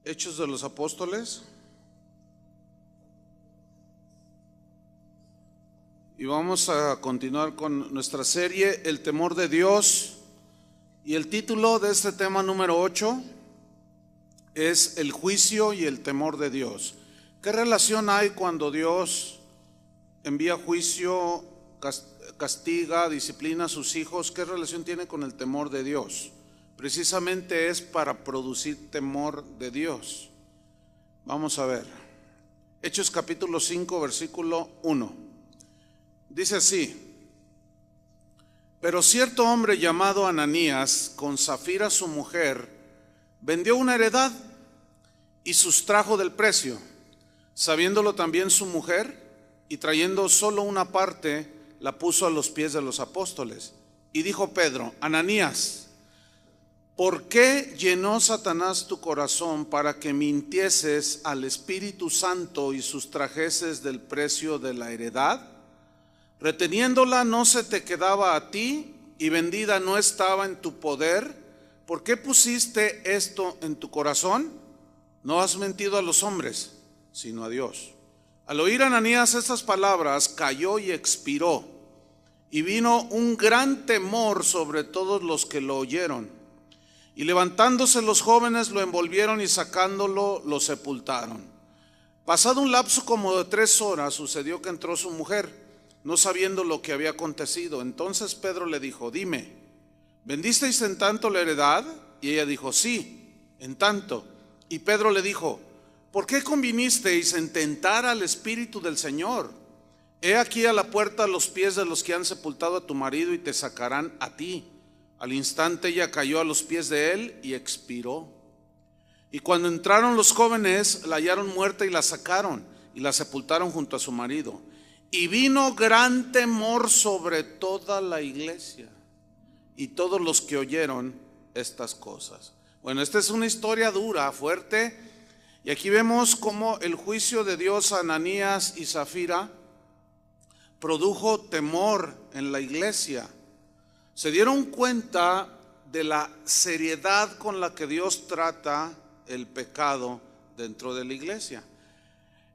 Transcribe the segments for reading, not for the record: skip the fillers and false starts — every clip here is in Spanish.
Hechos de los Apóstoles. Y vamos a continuar con nuestra serie El temor de Dios. Y el título de este tema número 8 es El juicio y el temor de Dios. ¿Qué relación hay cuando Dios envía juicio, castiga, disciplina a sus hijos? ¿Qué relación tiene con el temor de Dios? Precisamente es para producir temor de Dios. Vamos a ver. Hechos capítulo 5, versículo 1. Dice así: pero cierto hombre llamado Ananías, con Safira su mujer, vendió una heredad y sustrajo del precio, sabiéndolo también su mujer, y trayendo solo una parte, la puso a los pies de los apóstoles. Y dijo Pedro: Ananías, ¿por qué llenó Satanás tu corazón para que mintieses al Espíritu Santo y sustrajeses del precio de la heredad? Reteniéndola no se te quedaba a ti, y vendida no estaba en tu poder. ¿Por qué pusiste esto en tu corazón? No has mentido a los hombres, sino a Dios. Al oír Ananías estas palabras, cayó y expiró, y vino un gran temor sobre todos los que lo oyeron. Y levantándose los jóvenes lo envolvieron y sacándolo lo sepultaron. Pasado un lapso como de 3 horas, sucedió que entró su mujer, no sabiendo lo que había acontecido. Entonces Pedro le dijo: dime, ¿vendisteis en tanto la heredad? Y ella dijo: sí, en tanto. Y Pedro le dijo: ¿por qué convinisteis en tentar al Espíritu del Señor? He aquí a la puerta los pies de los que han sepultado a tu marido, y te sacarán a ti. Al instante ella cayó a los pies de él y expiró. Y cuando entraron los jóvenes, la hallaron muerta y la sacaron y la sepultaron junto a su marido. Y vino gran temor sobre toda la iglesia y todos los que oyeron estas cosas. Bueno, esta es una historia dura, fuerte. Y aquí vemos cómo el juicio de Dios a Ananías y Safira produjo temor en la iglesia. Se dieron cuenta de la seriedad con la que Dios trata el pecado dentro de la iglesia.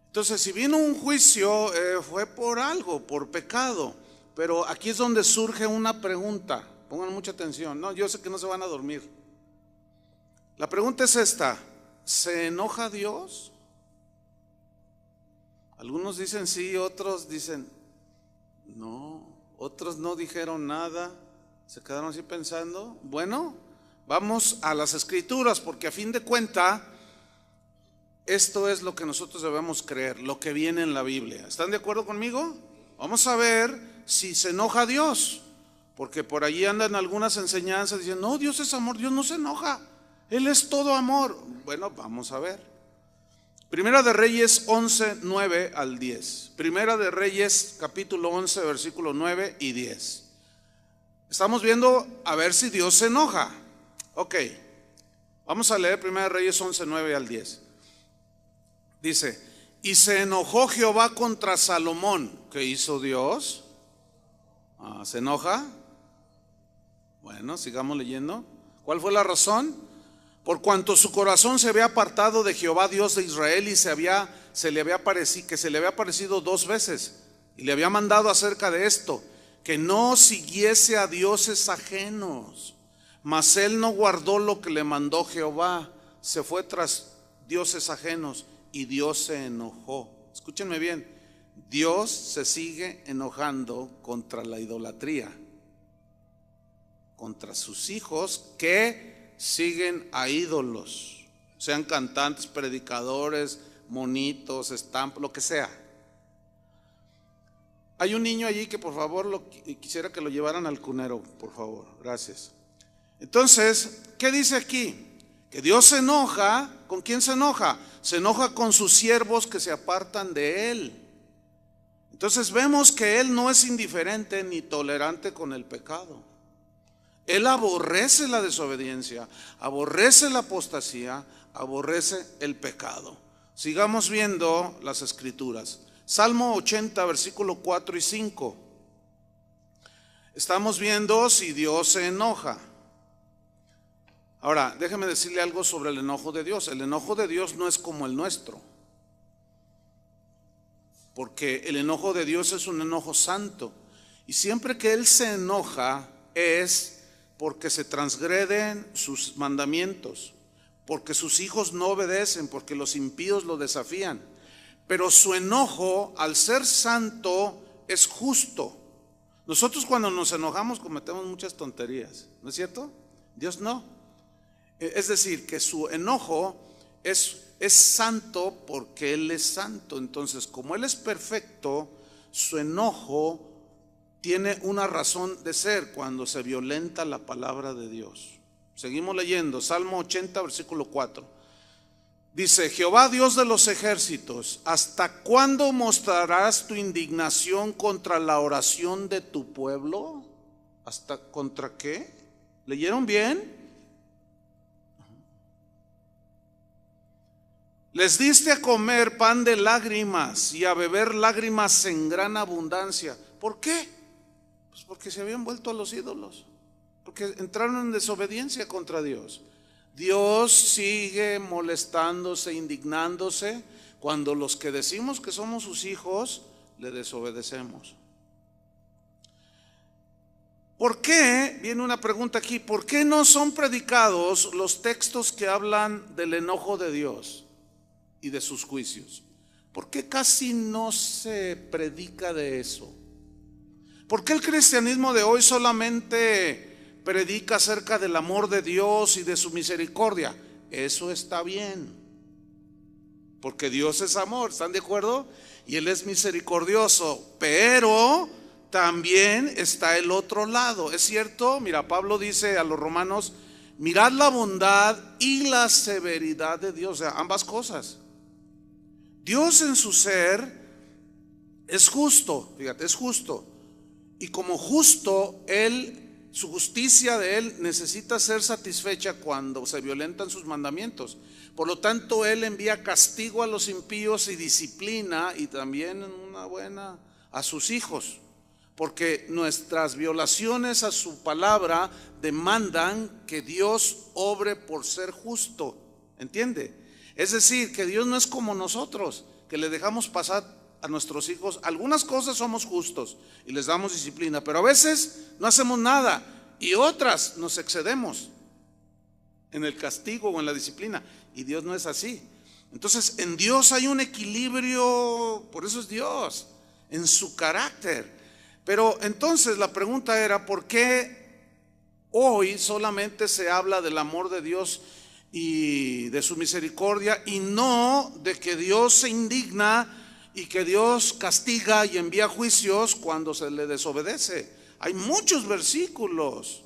Entonces, si vino un juicio, fue por algo, por pecado. Pero aquí es donde surge una pregunta. Pongan mucha atención. No, yo sé que no se van a dormir. La pregunta es esta: ¿se enoja Dios? Algunos dicen sí, otros dicen no, otros no dijeron nada. Se quedaron así pensando. Bueno, vamos a las escrituras, porque a fin de cuentas esto es lo que nosotros debemos creer, lo que viene en la Biblia. ¿Están de acuerdo conmigo? Vamos a ver si se enoja Dios, porque por allí andan algunas enseñanzas diciendo: no, Dios es amor. Dios no se enoja, Él es todo amor. Bueno, vamos a ver. Primera de Reyes 11, 9 al 10. Primera de Reyes capítulo 11, versículo 9 y 10. Estamos viendo a ver si Dios se enoja. Ok, vamos a leer Primera de Reyes 11, 9 al 10. Dice: y se enojó Jehová contra Salomón. ¿Qué hizo Dios? ¿Se enoja? Bueno, sigamos leyendo. ¿Cuál fue la razón? Por cuanto su corazón se había apartado de Jehová Dios de Israel, y se le había aparecido 2 veces, y le había mandado acerca de esto, que no siguiese a dioses ajenos. Mas él no guardó lo que le mandó Jehová, se fue tras dioses ajenos, y Dios se enojó. Escúchenme bien, Dios se sigue enojando contra la idolatría, contra sus hijos que siguen a ídolos, sean cantantes, predicadores, monitos, estampas, lo que sea. Hay un niño allí que por favor quisiera que lo llevaran al cunero, por favor, gracias. Entonces, ¿qué dice aquí? Que Dios se enoja. ¿Con quién se enoja? Se enoja con sus siervos que se apartan de Él. Entonces vemos que Él no es indiferente ni tolerante con el pecado. Él aborrece la desobediencia, aborrece la apostasía, aborrece el pecado. Sigamos viendo las escrituras. Salmo 80, versículo 4 y 5. Estamos viendo si Dios se enoja. Ahora, déjeme decirle algo sobre el enojo de Dios. El enojo de Dios no es como el nuestro, porque el enojo de Dios es un enojo santo. Y siempre que Él se enoja es porque se transgreden sus mandamientos, porque sus hijos no obedecen, porque los impíos lo desafían. Pero su enojo, al ser santo, es justo. Nosotros cuando nos enojamos cometemos muchas tonterías, ¿no es cierto? Dios no. Es decir, que su enojo es santo porque Él es santo. Entonces, como Él es perfecto, su enojo tiene una razón de ser cuando se violenta la palabra de Dios. Seguimos leyendo, Salmo 80, versículo 4. Dice: Jehová Dios de los ejércitos, ¿hasta cuándo mostrarás tu indignación contra la oración de tu pueblo? ¿Hasta contra qué? ¿Leyeron bien? Les diste a comer pan de lágrimas y a beber lágrimas en gran abundancia. ¿Por qué? Pues porque se habían vuelto a los ídolos, porque entraron en desobediencia contra Dios. Dios sigue molestándose, indignándose cuando los que decimos que somos sus hijos le desobedecemos. ¿Por qué? Viene una pregunta aquí. ¿Por qué no son predicados los textos que hablan del enojo de Dios y de sus juicios? ¿Por qué casi no se predica de eso? ¿Por qué el cristianismo de hoy solamente predica acerca del amor de Dios y de su misericordia? Eso está bien, porque Dios es amor, ¿están de acuerdo? Y Él es misericordioso, pero también está el otro lado, ¿es cierto? Mira, Pablo dice a los romanos: mirad la bondad y la severidad de Dios, o sea, ambas cosas. Dios en su ser es justo, fíjate, es justo. Y como justo, su justicia de Él necesita ser satisfecha cuando se violentan sus mandamientos. Por lo tanto, Él envía castigo a los impíos y disciplina, y también una buena a sus hijos, porque nuestras violaciones a su palabra demandan que Dios obre por ser justo, ¿entiende? Es decir, que Dios no es como nosotros, que le dejamos pasar a nuestros hijos. Algunas cosas somos justos y les damos disciplina, pero a veces no hacemos nada, y otras nos excedemos en el castigo o en la disciplina, y Dios no es así. Entonces, en Dios hay un equilibrio, por eso es Dios, en su carácter. Pero entonces la pregunta era: ¿por qué hoy solamente se habla del amor de Dios y de su misericordia, y no de que Dios se indigna y que Dios castiga y envía juicios cuando se le desobedece? Hay muchos versículos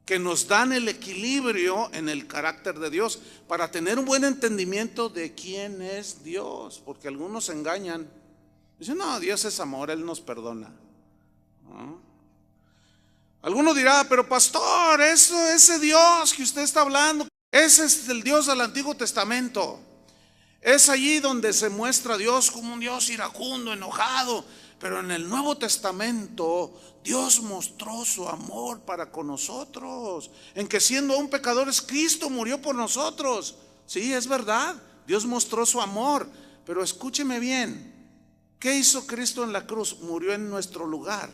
que nos dan el equilibrio en el carácter de Dios para tener un buen entendimiento de quién es Dios, porque algunos se engañan. Dicen: no, Dios es amor, Él nos perdona. ¿No? Alguno dirá: pero pastor, ese Dios que usted está hablando, ese es el Dios del Antiguo Testamento. Es allí donde se muestra a Dios como un Dios iracundo, enojado. Pero en el Nuevo Testamento Dios mostró su amor para con nosotros, en que siendo aún pecadores, Cristo murió por nosotros. Sí, es verdad, Dios mostró su amor, pero escúcheme bien. ¿Qué hizo Cristo en la cruz? Murió en nuestro lugar.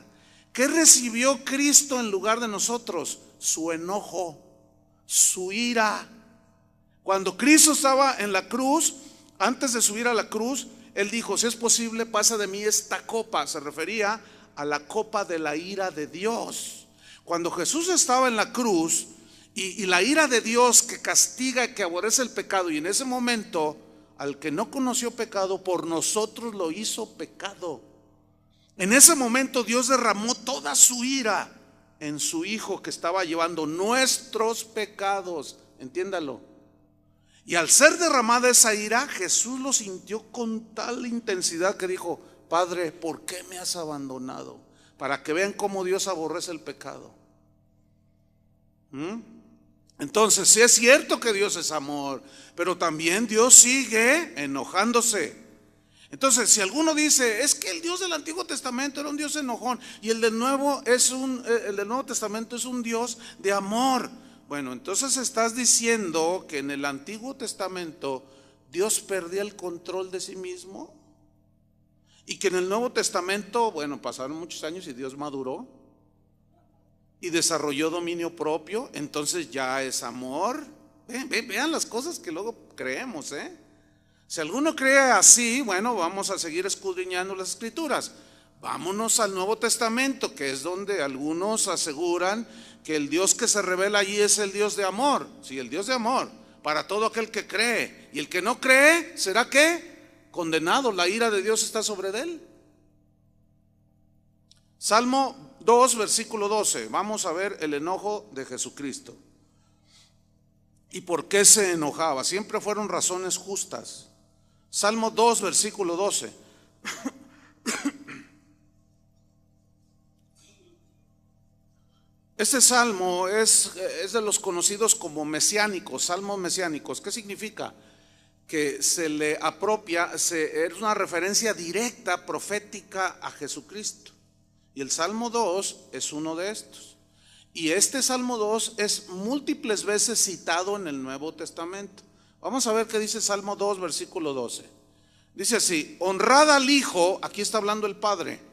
¿Qué recibió Cristo en lugar de nosotros? Su enojo, su ira. Cuando Cristo estaba en la cruz, antes de subir a la cruz, Él dijo: si es posible, pasa de mí esta copa. Se refería a la copa de la ira de Dios. Cuando Jesús estaba en la cruz, y la ira de Dios que castiga y que aborrece el pecado, y en ese momento al que no conoció pecado, por nosotros lo hizo pecado. En ese momento Dios derramó toda su ira en su Hijo, que estaba llevando nuestros pecados, entiéndalo. Y al ser derramada esa ira, Jesús lo sintió con tal intensidad que dijo: Padre, ¿por qué me has abandonado? Para que vean cómo Dios aborrece el pecado. Entonces, sí es cierto que Dios es amor, pero también Dios sigue enojándose. Entonces, si alguno dice: es que el Dios del Antiguo Testamento era un Dios enojón, y el del Nuevo Testamento es un Dios de amor. Bueno, entonces estás diciendo que en el Antiguo Testamento Dios perdía el control de sí mismo y que en el Nuevo Testamento, bueno, pasaron muchos años y Dios maduró y desarrolló dominio propio, entonces ya es amor. Vean las cosas que luego creemos, ¿eh? Si alguno cree así, bueno, vamos a seguir escudriñando las Escrituras. Vámonos al Nuevo Testamento, que es donde algunos aseguran que el Dios que se revela allí es el Dios de amor. Sí, el Dios de amor, para todo aquel que cree. Y el que no cree, ¿será qué? Condenado, la ira de Dios está sobre él. Salmo 2, versículo 12. Vamos a ver el enojo de Jesucristo. ¿Y por qué se enojaba? Siempre fueron razones justas. Salmo 2, versículo 12. Este salmo es de los conocidos como mesiánicos, salmos mesiánicos. ¿Qué significa? Que se le apropia, es una referencia directa, profética a Jesucristo. Y el Salmo 2 es uno de estos. Y este Salmo 2 es múltiples veces citado en el Nuevo Testamento. Vamos a ver qué dice Salmo 2, versículo 12. Dice así: honrad al Hijo, aquí está hablando el Padre.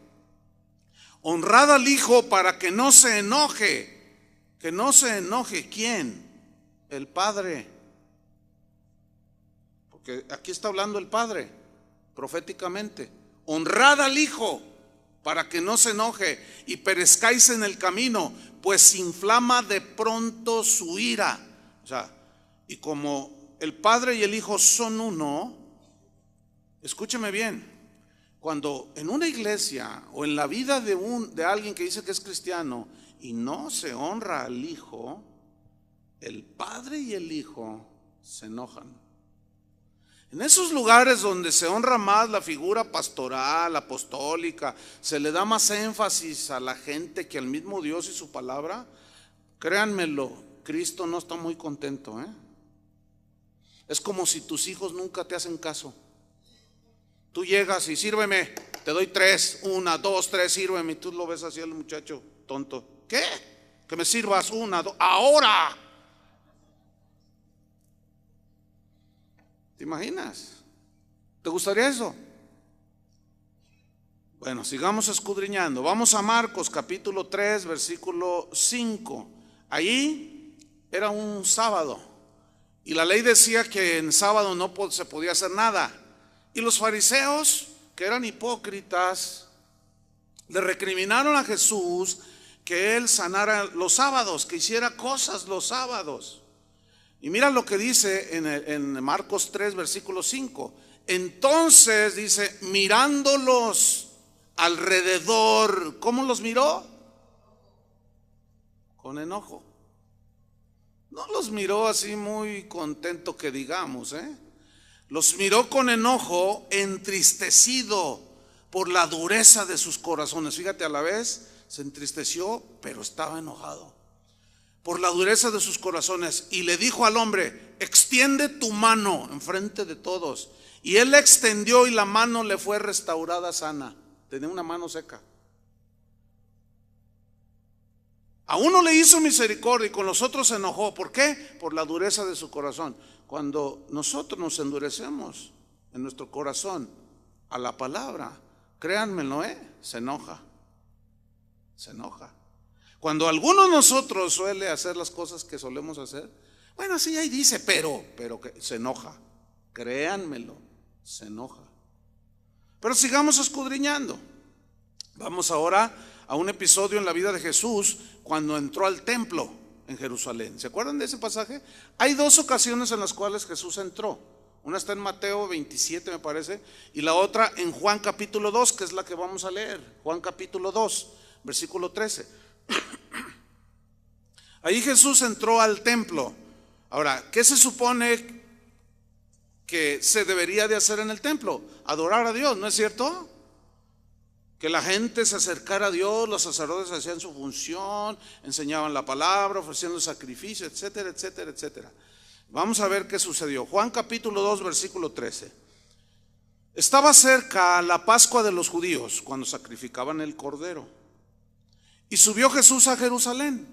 Honrad al Hijo para que no se enoje. Que no se enoje, ¿quién? El Padre. Porque aquí está hablando el Padre, proféticamente. Honrad al Hijo para que no se enoje y perezcáis en el camino, pues inflama de pronto su ira. O sea, y como el Padre y el Hijo son uno, escúcheme bien, cuando en una iglesia o en la vida de alguien que dice que es cristiano y no se honra al Hijo, el Padre y el Hijo se enojan. En esos lugares donde se honra más la figura pastoral, apostólica, se le da más énfasis a la gente que al mismo Dios y su palabra, créanmelo, Cristo no está muy contento, ¿eh? Es como si tus hijos nunca te hacen caso. Tú llegas y sírveme, te doy 3, 1, 2, 3, sírveme, y tú lo ves así al muchacho tonto. ¿Qué? Que me sirvas 1, 2, ahora. ¿Te imaginas? ¿Te gustaría eso? Bueno, sigamos escudriñando. Vamos a Marcos capítulo 3, versículo 5. Allí era un sábado y la ley decía que en sábado no se podía hacer nada. Y los fariseos, que eran hipócritas, le recriminaron a Jesús que él sanara los sábados, que hiciera cosas los sábados. Y mira lo que dice en Marcos 3, versículo 5. Entonces dice, mirándolos alrededor, ¿cómo los miró? Con enojo. No los miró así muy contento que digamos, Los miró con enojo, entristecido por la dureza de sus corazones. Fíjate, a la vez se entristeció, pero estaba enojado por la dureza de sus corazones, y le dijo al hombre: extiende tu mano enfrente de todos. Y él la extendió y la mano le fue restaurada sana. Tenía una mano seca. A uno le hizo misericordia y con los otros se enojó. ¿Por qué? Por la dureza de su corazón. Cuando nosotros nos endurecemos en nuestro corazón a la palabra, créanmelo, se enoja. Se enoja. Cuando alguno de nosotros suele hacer las cosas que solemos hacer, bueno, sí, ahí dice, pero que se enoja. Créanmelo, se enoja. Pero sigamos escudriñando. Vamos ahora a un episodio en la vida de Jesús cuando entró al templo en Jerusalén. ¿Se acuerdan de ese pasaje? Hay 2 ocasiones en las cuales Jesús entró. Una está en Mateo 27, me parece, y la otra en Juan capítulo 2, que es la que vamos a leer. Juan capítulo 2, versículo 13. Ahí Jesús entró al templo. Ahora, ¿qué se supone que se debería de hacer en el templo? Adorar a Dios, ¿no es cierto? Que la gente se acercara a Dios, los sacerdotes hacían su función, enseñaban la palabra, ofreciendo sacrificios, etcétera, etcétera, etcétera. Vamos a ver qué sucedió. Juan capítulo 2, versículo 13. Estaba cerca la Pascua de los judíos, cuando sacrificaban el cordero. Y subió Jesús a Jerusalén.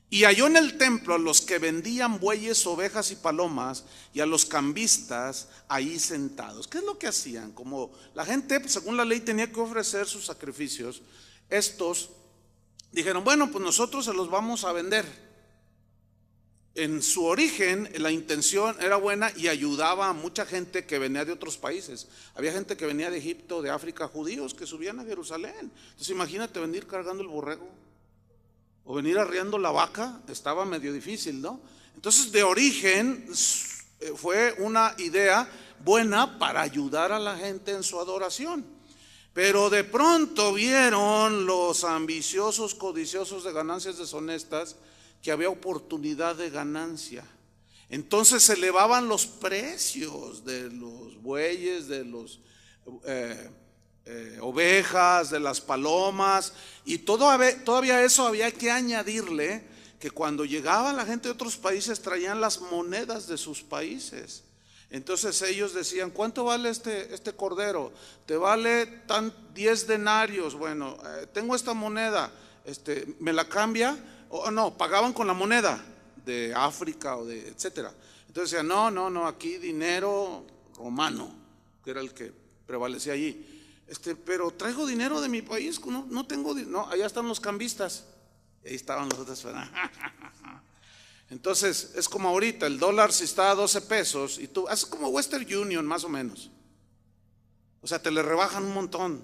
Y halló en el templo a los que vendían bueyes, ovejas y palomas, y a los cambistas ahí sentados. ¿Qué es lo que hacían? Como la gente, según la ley, tenía que ofrecer sus sacrificios, estos dijeron, bueno, pues nosotros se los vamos a vender. En su origen, la intención era buena y ayudaba a mucha gente que venía de otros países. Había gente que venía de Egipto, de África, judíos que subían a Jerusalén. Entonces imagínate venir cargando el borrego o venir arriando la vaca, estaba medio difícil, ¿no? Entonces de origen fue una idea buena para ayudar a la gente en su adoración. Pero de pronto vieron los ambiciosos, codiciosos de ganancias deshonestas que había oportunidad de ganancia. Entonces se elevaban los precios de los bueyes, de los ovejas, de las palomas, y todavía eso había que añadirle que cuando llegaba la gente de otros países traían las monedas de sus países. Entonces ellos decían, ¿cuánto vale este cordero? Te vale 10 denarios. Bueno, tengo esta moneda, ¿me la cambia? O no, pagaban con la moneda de África o de etcétera. Entonces decían, no, aquí dinero romano, que era el que prevalecía allí. Pero traigo dinero de mi país, no tengo dinero. No, allá están los cambistas. Y ahí estaban los otros. Entonces es como ahorita, el dólar si está a 12 pesos y tú haces como Western Union más o menos. O sea, te le rebajan un montón,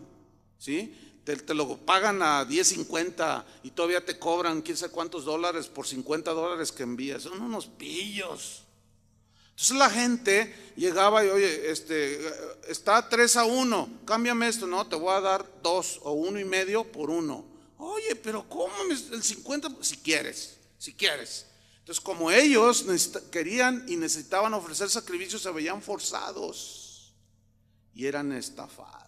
¿sí? Te lo pagan a 10.50 y todavía te cobran quién sabe cuántos dólares por $50 que envías. Son unos pillos. Entonces la gente llegaba y, oye, está 3-1, cámbiame esto. No, te voy a dar 2 o 1.5 por 1. Oye, pero ¿cómo el 50? Si quieres. Entonces como ellos querían y necesitaban ofrecer sacrificios, se veían forzados y eran estafados.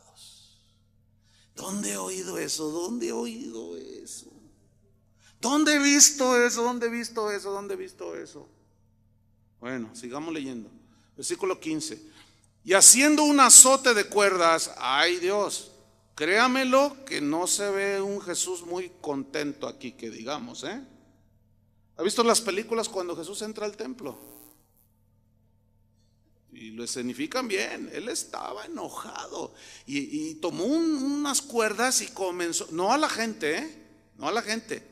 ¿Dónde he oído eso? ¿Dónde he oído eso? ¿Dónde he visto eso? ¿Dónde he visto eso? ¿Dónde he visto eso? Bueno, sigamos leyendo. Versículo 15. Y haciendo un azote de cuerdas, ay Dios, créamelo que no se ve un Jesús muy contento aquí, que digamos, ¿Ha visto las películas cuando Jesús entra al templo? Y lo escenifican bien. Él estaba enojado y tomó unas cuerdas y comenzó, no a la gente, no a la gente.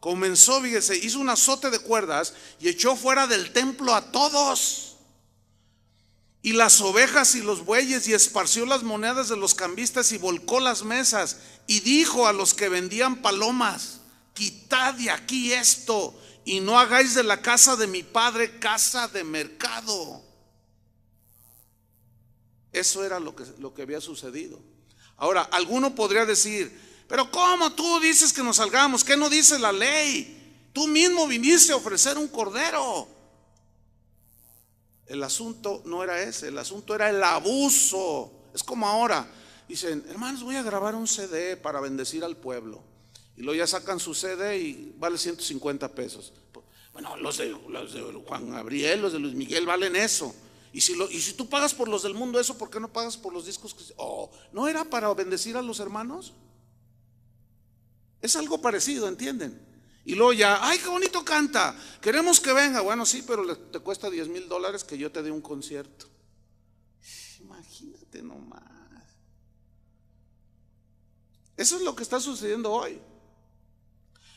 Comenzó, fíjese, hizo un azote de cuerdas y echó fuera del templo a todos. Y las ovejas y los bueyes, y esparció las monedas de los cambistas y volcó las mesas. Y dijo a los que vendían palomas, quitad de aquí esto y no hagáis de la casa de mi padre casa de mercado. Eso era lo que había sucedido. Ahora, alguno podría decir, pero ¿cómo tú dices que nos salgamos? ¿Qué no dice la ley? Tú mismo viniste a ofrecer un cordero. El asunto no era ese, el asunto era el abuso. Es como ahora, dicen, hermanos, voy a grabar un CD para bendecir al pueblo. Y luego ya sacan su CD y vale 150 pesos. Bueno, los de Juan Gabriel, los de Luis Miguel valen eso. Y si tú pagas por los del mundo eso, ¿por qué no pagas por los discos? ¿No era para bendecir a los hermanos? Es algo parecido, ¿entienden? Y luego ya, ay, qué bonito canta, queremos que venga. Bueno, sí, pero te cuesta $10,000 que yo te dé un concierto. Imagínate nomás. Eso es lo que está sucediendo hoy.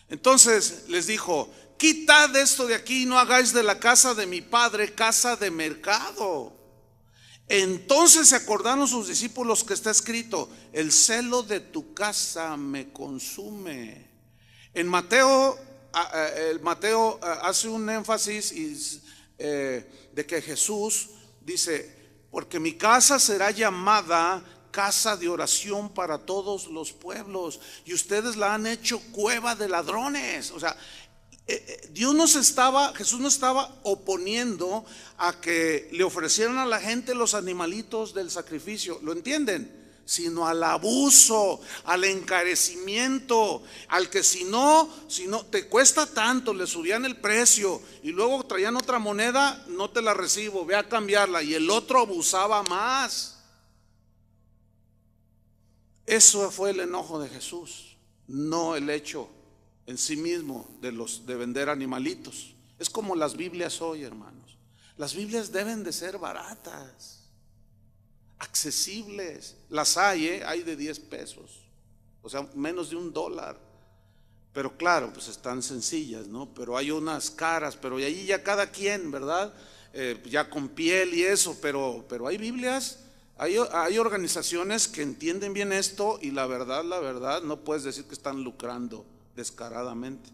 Entonces les dijo, quitad esto de aquí y no hagáis de la casa de mi padre casa de mercado. Entonces se acordaron sus discípulos que está escrito, el celo de tu casa me consume. En Mateo hace un énfasis de que Jesús dice, porque mi casa será llamada casa de oración para todos los pueblos, y ustedes la han hecho cueva de ladrones. O sea, Jesús no estaba oponiendo a que le ofrecieran a la gente los animalitos del sacrificio, ¿lo entienden? Sino al abuso, al encarecimiento, al que si no te cuesta tanto, le subían el precio y luego traían otra moneda, no te la recibo, ve a cambiarla, y el otro abusaba más. Eso fue el enojo de Jesús, no el hecho en sí mismo de vender animalitos. Es como las Biblias hoy, hermanos. Las Biblias deben de ser baratas, accesibles. Las hay de 10 pesos, o sea, menos de $1. Pero claro, pues están sencillas, ¿no? Pero hay unas caras, pero y ahí ya cada quien, ¿verdad? Ya con piel y eso, pero hay Biblias, hay organizaciones que entienden bien esto, y la verdad, no puedes decir que están lucrando descaradamente.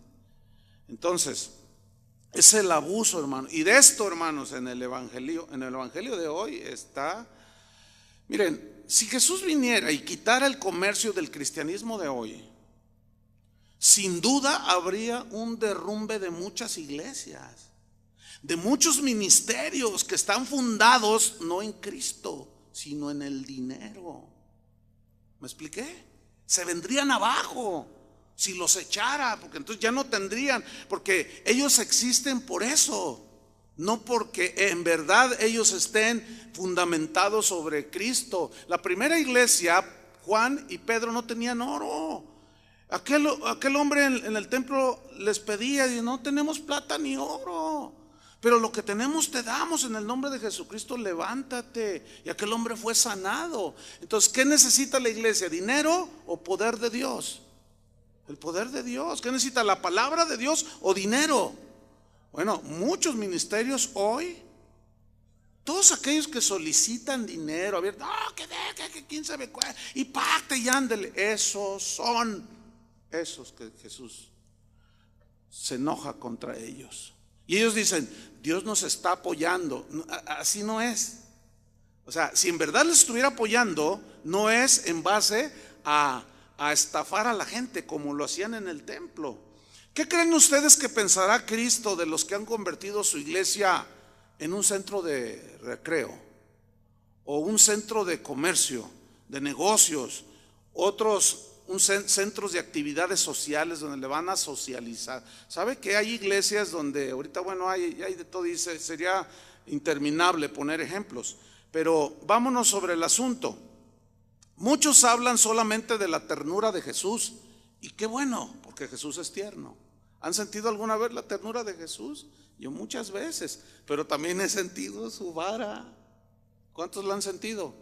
Entonces, es el abuso, hermano. Y de esto, hermanos, en el evangelio de hoy está. Miren, si Jesús viniera y quitara el comercio del cristianismo de hoy, sin duda habría un derrumbe de muchas iglesias, de muchos ministerios que están fundados no en Cristo, sino en el dinero. ¿Me expliqué? Se vendrían abajo si los echara, porque entonces ya no tendrían, porque ellos existen por eso, no porque en verdad ellos estén fundamentados sobre Cristo. La primera iglesia, Juan y Pedro, no tenían oro. Aquel hombre en el templo les pedía, y no tenemos plata ni oro, pero lo que tenemos te damos, en el nombre de Jesucristo levántate. Y aquel hombre fue sanado. Entonces, ¿qué necesita la iglesia? ¿Dinero o poder de Dios? El poder de Dios. ¿Qué necesita? ¿La palabra de Dios o dinero? Bueno, muchos ministerios hoy, todos aquellos que solicitan dinero, que quién sabe cuál, y pacte y ándele, esos son esos que Jesús se enoja contra ellos. Y ellos dicen, Dios nos está apoyando. Así no es. O sea, si en verdad les estuviera apoyando, no es en base a estafar a la gente como lo hacían en el templo. ¿Qué creen ustedes que pensará Cristo de los que han convertido su iglesia en un centro de recreo, o un centro de comercio, de negocios, centros de actividades sociales donde le van a socializar? ¿Sabe que hay iglesias donde ahorita, bueno, hay de todo, y sería interminable poner ejemplos, pero vámonos sobre el asunto? Muchos hablan solamente de la ternura de Jesús, y qué bueno, porque Jesús es tierno. ¿Han sentido alguna vez la ternura de Jesús? Yo muchas veces, pero también he sentido su vara. ¿Cuántos la han sentido?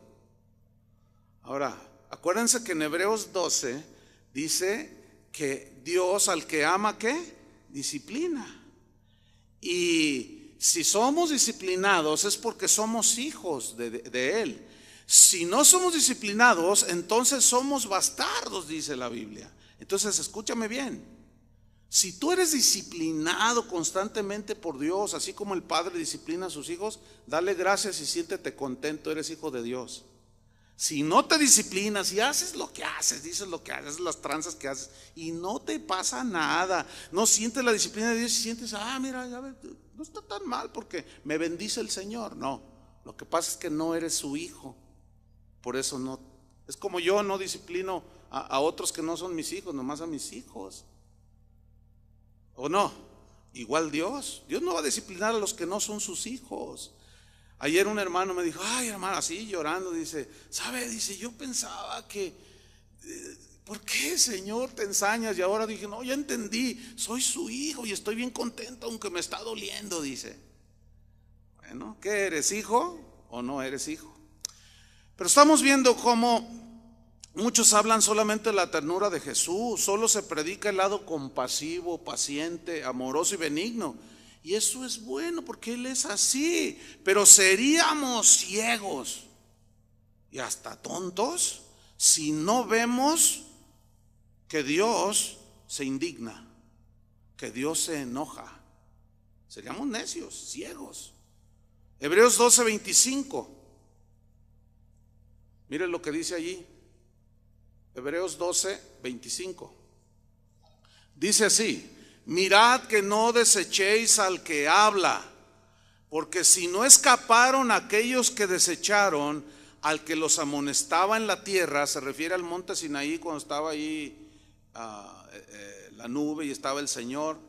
Ahora, acuérdense que en Hebreos 12 dice que Dios al que ama, ¿qué? Disciplina. Y si somos disciplinados es porque somos hijos de Él. Si no somos disciplinados, entonces somos bastardos, dice la Biblia. Entonces, escúchame bien. Si tú eres disciplinado constantemente por Dios, así como el Padre disciplina a sus hijos, dale gracias y siéntete contento, eres hijo de Dios. Si no te disciplinas y haces lo que haces, dices lo que haces, las tranzas que haces, y no te pasa nada, no sientes la disciplina de Dios y sientes, mira, ya ves, no está tan mal porque me bendice el Señor. No, lo que pasa es que no eres su hijo. Por eso no, es como yo no disciplino a otros que no son mis hijos, nomás a mis hijos. ¿O no? Igual Dios no va a disciplinar a los que no son sus hijos. Ayer un hermano me dijo, hermano, así llorando, dice, dice, yo pensaba que, ¿por qué, Señor, te ensañas? Y ahora dije, no, ya entendí, soy su hijo y estoy bien contento aunque me está doliendo, dice. Bueno, ¿qué eres, hijo o no eres hijo? Pero estamos viendo cómo muchos hablan solamente de la ternura de Jesús, solo se predica el lado compasivo, paciente, amoroso y benigno. Y eso es bueno porque Él es así, pero seríamos ciegos y hasta tontos si no vemos que Dios se indigna, que Dios se enoja. Seríamos necios, ciegos. Hebreos 12:25. Miren lo que dice allí. Hebreos 12:25. Dice así: mirad que no desechéis al que habla, porque si no escaparon aquellos que desecharon al que los amonestaba en la tierra, se refiere al monte Sinaí cuando estaba ahí la nube y estaba el Señor.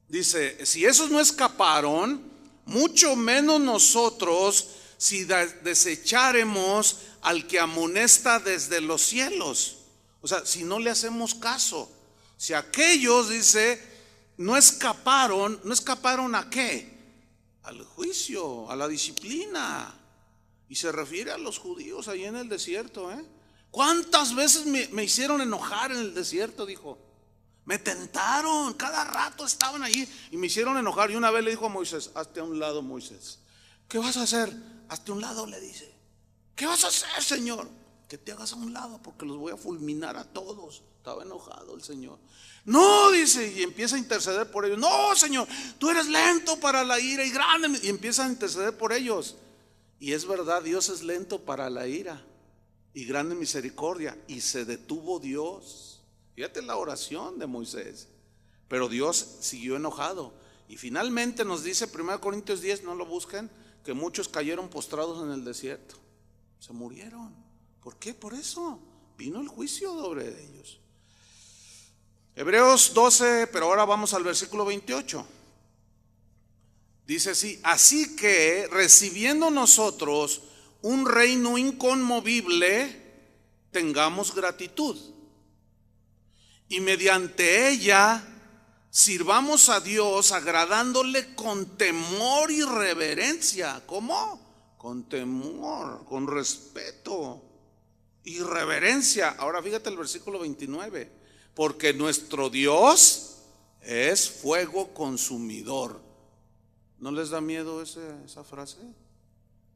Dice, si esos no escaparon, mucho menos nosotros si desecharemos al que amonesta desde los cielos. O sea, si no le hacemos caso. Si aquellos, dice, no escaparon ¿a qué? Al juicio, a la disciplina. Y se refiere a los judíos ahí en el desierto, ¿eh? ¿Cuántas veces me hicieron enojar en el desierto? Dijo. Me tentaron, cada rato estaban allí y me hicieron enojar. Y una vez le dijo a Moisés: hazte a un lado, Moisés. ¿Qué vas a hacer? Hazte a un lado, le dice. ¿Qué vas a hacer, Señor? Que te hagas a un lado porque los voy a fulminar a todos. Estaba enojado el Señor. No, dice, y empieza a interceder por ellos. No, Señor, tú eres lento para la ira y grande. Y empieza a interceder por ellos. Y es verdad, Dios es lento para la ira y grande misericordia. Y se detuvo Dios. Fíjate la oración de Moisés. Pero Dios siguió enojado. Y finalmente nos dice 1 Corintios 10, no lo busquen, que muchos cayeron postrados en el desierto. Se murieron. ¿Por qué? Por eso vino el juicio sobre ellos. Hebreos 12, pero ahora vamos al versículo 28. Dice así: así que recibiendo nosotros un reino inconmovible, tengamos gratitud. Y mediante ella sirvamos a Dios agradándole con temor y reverencia. ¿Cómo? Con temor, con respeto y reverencia. Ahora fíjate el versículo 29. Porque nuestro Dios es fuego consumidor. ¿No les da miedo esa frase?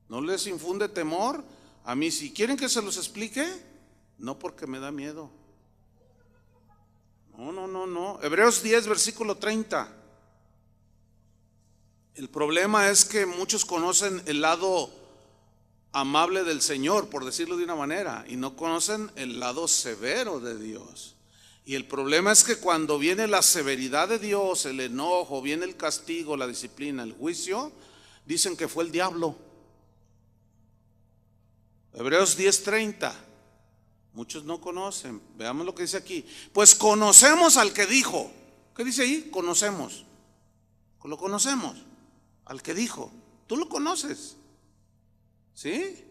¿No les infunde temor? A mí, si quieren que se los explique, no, porque me da miedo. No. Hebreos 10, versículo 30. El problema es que muchos conocen el lado amable del Señor, por decirlo de una manera, y no conocen el lado severo de Dios. Y el problema es que cuando viene la severidad de Dios, el enojo, viene el castigo, la disciplina, el juicio, dicen que fue el diablo. Hebreos 10:30. Muchos no conocen. Veamos lo que dice aquí. Pues conocemos al que dijo. ¿Qué dice ahí? Conocemos. Lo conocemos. Al que dijo. Tú lo conoces. ¿Sí?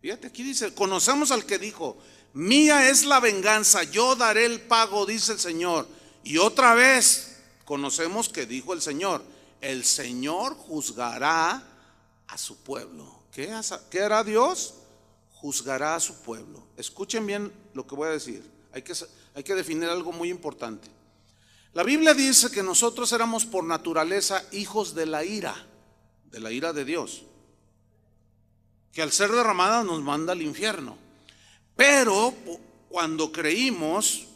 Fíjate, aquí dice: conocemos al que dijo: mía es la venganza, yo daré el pago, dice el Señor. Y otra vez conocemos que dijo el Señor: el Señor juzgará a su pueblo. ¿Qué hará Dios? Juzgará a su pueblo. Escuchen bien lo que voy a decir. Hay que definir algo muy importante. La Biblia dice que nosotros éramos por naturaleza hijos de la ira de Dios, que al ser derramada nos manda al infierno. Pero cuando creímos,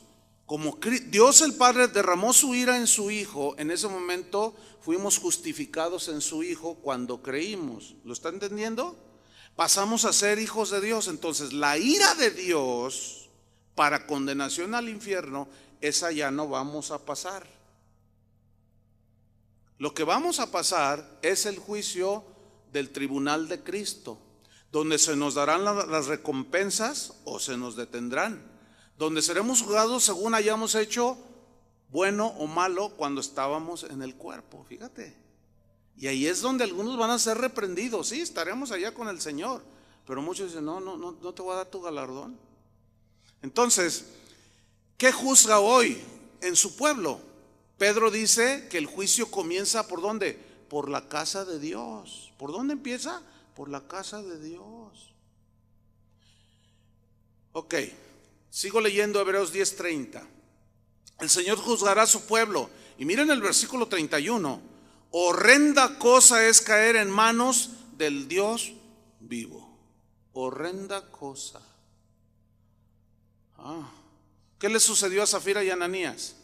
como Dios el Padre derramó su ira en su Hijo, en ese momento fuimos justificados en su Hijo cuando creímos. ¿Lo está entendiendo? Pasamos a ser hijos de Dios. Entonces la ira de Dios para condenación al infierno, esa ya no vamos a pasar. Lo que vamos a pasar es el juicio del tribunal de Cristo, donde se nos darán las recompensas o se nos detendrán, donde seremos juzgados según hayamos hecho, bueno o malo, cuando estábamos en el cuerpo. Fíjate. Y ahí es donde algunos van a ser reprendidos. Sí, estaremos allá con el Señor, pero muchos dicen: no te voy a dar tu galardón. Entonces, ¿qué juzga hoy en su pueblo? Pedro dice que el juicio comienza ¿por dónde? Por la casa de Dios. ¿Por dónde empieza? Por la casa de Dios. Ok, sigo leyendo Hebreos 10:30. El Señor juzgará a su pueblo. Y miren el versículo 31. Horrenda cosa es caer en manos del Dios vivo. Horrenda cosa. ¿Qué le sucedió a Zafira y Ananías?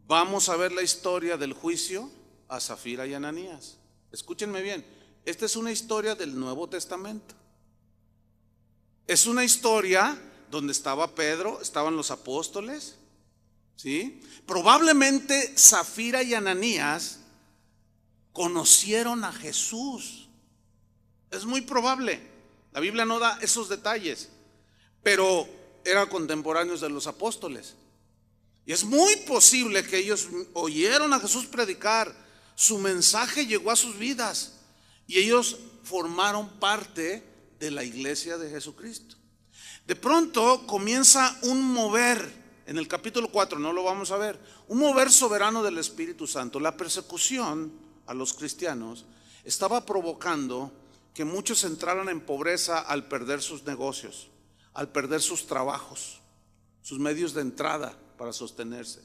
Vamos a ver la historia del juicio a Zafira y Ananías. Escúchenme bien. Esta es una historia del Nuevo Testamento. Es una historia donde estaba Pedro, estaban los apóstoles, ¿sí? Probablemente Zafira y Ananías conocieron a Jesús. Es muy probable. La Biblia no da esos detalles, pero eran contemporáneos de los apóstoles. Y es muy posible que ellos oyeron a Jesús predicar. Su mensaje llegó a sus vidas. Y ellos formaron parte de la iglesia de Jesucristo. De pronto comienza un mover en el capítulo 4, no lo vamos a ver, un mover soberano del Espíritu Santo. La persecución a los cristianos estaba provocando que muchos entraran en pobreza al perder sus negocios, al perder sus trabajos, sus medios de entrada para sostenerse.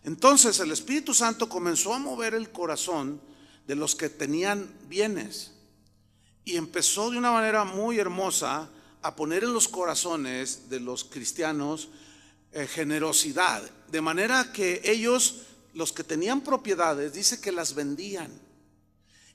Entonces el Espíritu Santo comenzó a mover el corazón de los que tenían bienes y empezó de una manera muy hermosa a poner en los corazones de los cristianos generosidad, de manera que ellos, los que tenían propiedades, dice que las vendían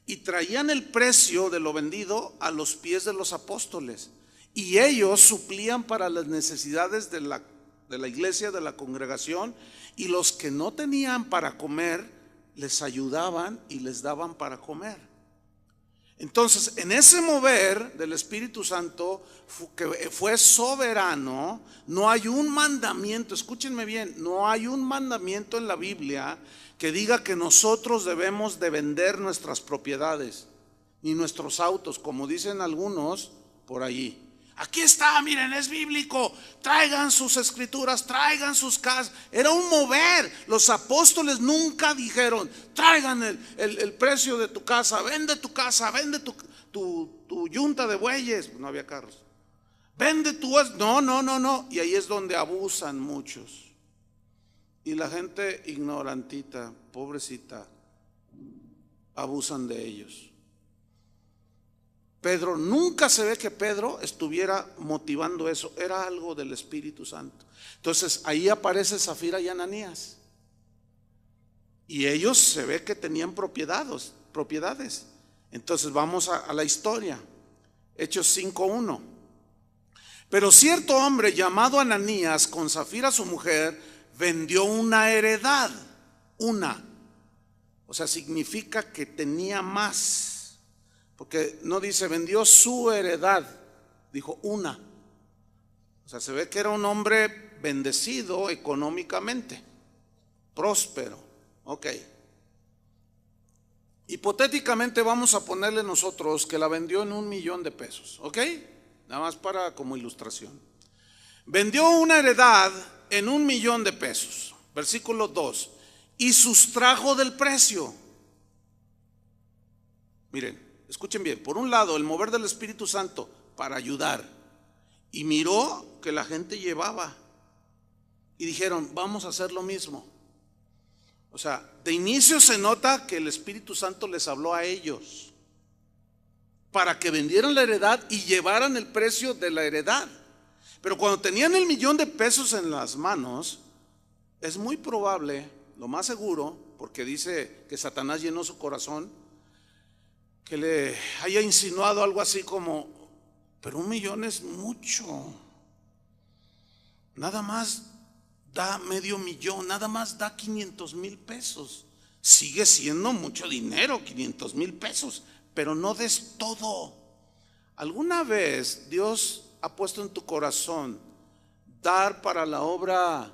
y traían el precio de lo vendido a los pies de los apóstoles, y ellos suplían para las necesidades de la iglesia, de la congregación, y los que no tenían para comer les ayudaban y les daban para comer. Entonces, en ese mover del Espíritu Santo que fue soberano, no hay un mandamiento, escúchenme bien, no hay un mandamiento en la Biblia que diga que nosotros debemos de vender nuestras propiedades ni nuestros autos, como dicen algunos por allí. Aquí está, miren, es bíblico, traigan sus escrituras, traigan sus casas. Era un mover. Los apóstoles nunca dijeron, traigan el precio de tu casa, vende tu yunta de bueyes. No había carros. Vende tu... No. Y ahí es donde abusan muchos. Y la gente ignorantita, pobrecita, abusan de ellos. Pedro, nunca se ve que Pedro estuviera motivando eso, era algo del Espíritu Santo. Entonces ahí aparece Zafira y Ananías, y ellos se ve que tenían propiedades. Entonces vamos a la historia, Hechos 5:1. Pero cierto hombre llamado Ananías, con Zafira su mujer, vendió una heredad, o sea, significa que tenía más. Porque no dice vendió su heredad, dijo una. O sea, se ve que era un hombre bendecido económicamente, próspero. Ok. Hipotéticamente vamos a ponerle nosotros que la vendió en $1,000,000. Ok. Nada más para como ilustración. Vendió una heredad en $1,000,000. Versículo 2. Y sustrajo del precio. Miren. Escuchen bien, por un lado el mover del Espíritu Santo para ayudar, y miró que la gente llevaba y dijeron, vamos a hacer lo mismo. O sea, de inicio se nota que el Espíritu Santo les habló a ellos para que vendieran la heredad y llevaran el precio de la heredad. Pero cuando tenían el $1,000,000 en las manos, es muy probable, lo más seguro, porque dice que Satanás llenó su corazón, que le haya insinuado algo así como, pero $1,000,000 es mucho, nada más da $500,000, nada más da $500,000. Sigue siendo mucho dinero, $500,000, pero no des todo. ¿Alguna vez Dios ha puesto en tu corazón dar para la obra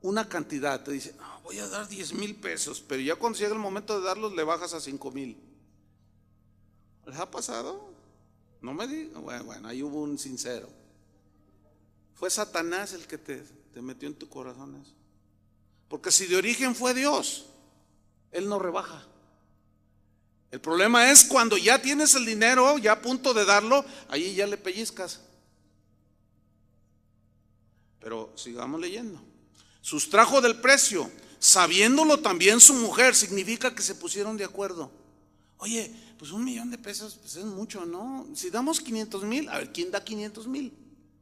una cantidad? Te dice, no, voy a dar $10,000, pero ya cuando llega el momento de darlos le bajas a $5,000. ¿Les ha pasado? No me digan. Bueno, ahí hubo un sincero. Fue Satanás el que te metió en tu corazón eso. Porque si de origen fue Dios, Él no rebaja. El problema es cuando ya tienes el dinero, ya a punto de darlo, ahí ya le pellizcas. Pero sigamos leyendo. Sustrajo del precio, sabiéndolo también su mujer, significa que se pusieron de acuerdo. Oye, pues $1,000,000 pues es mucho, ¿no? Si damos 500,000, a ver, ¿quién da 500,000?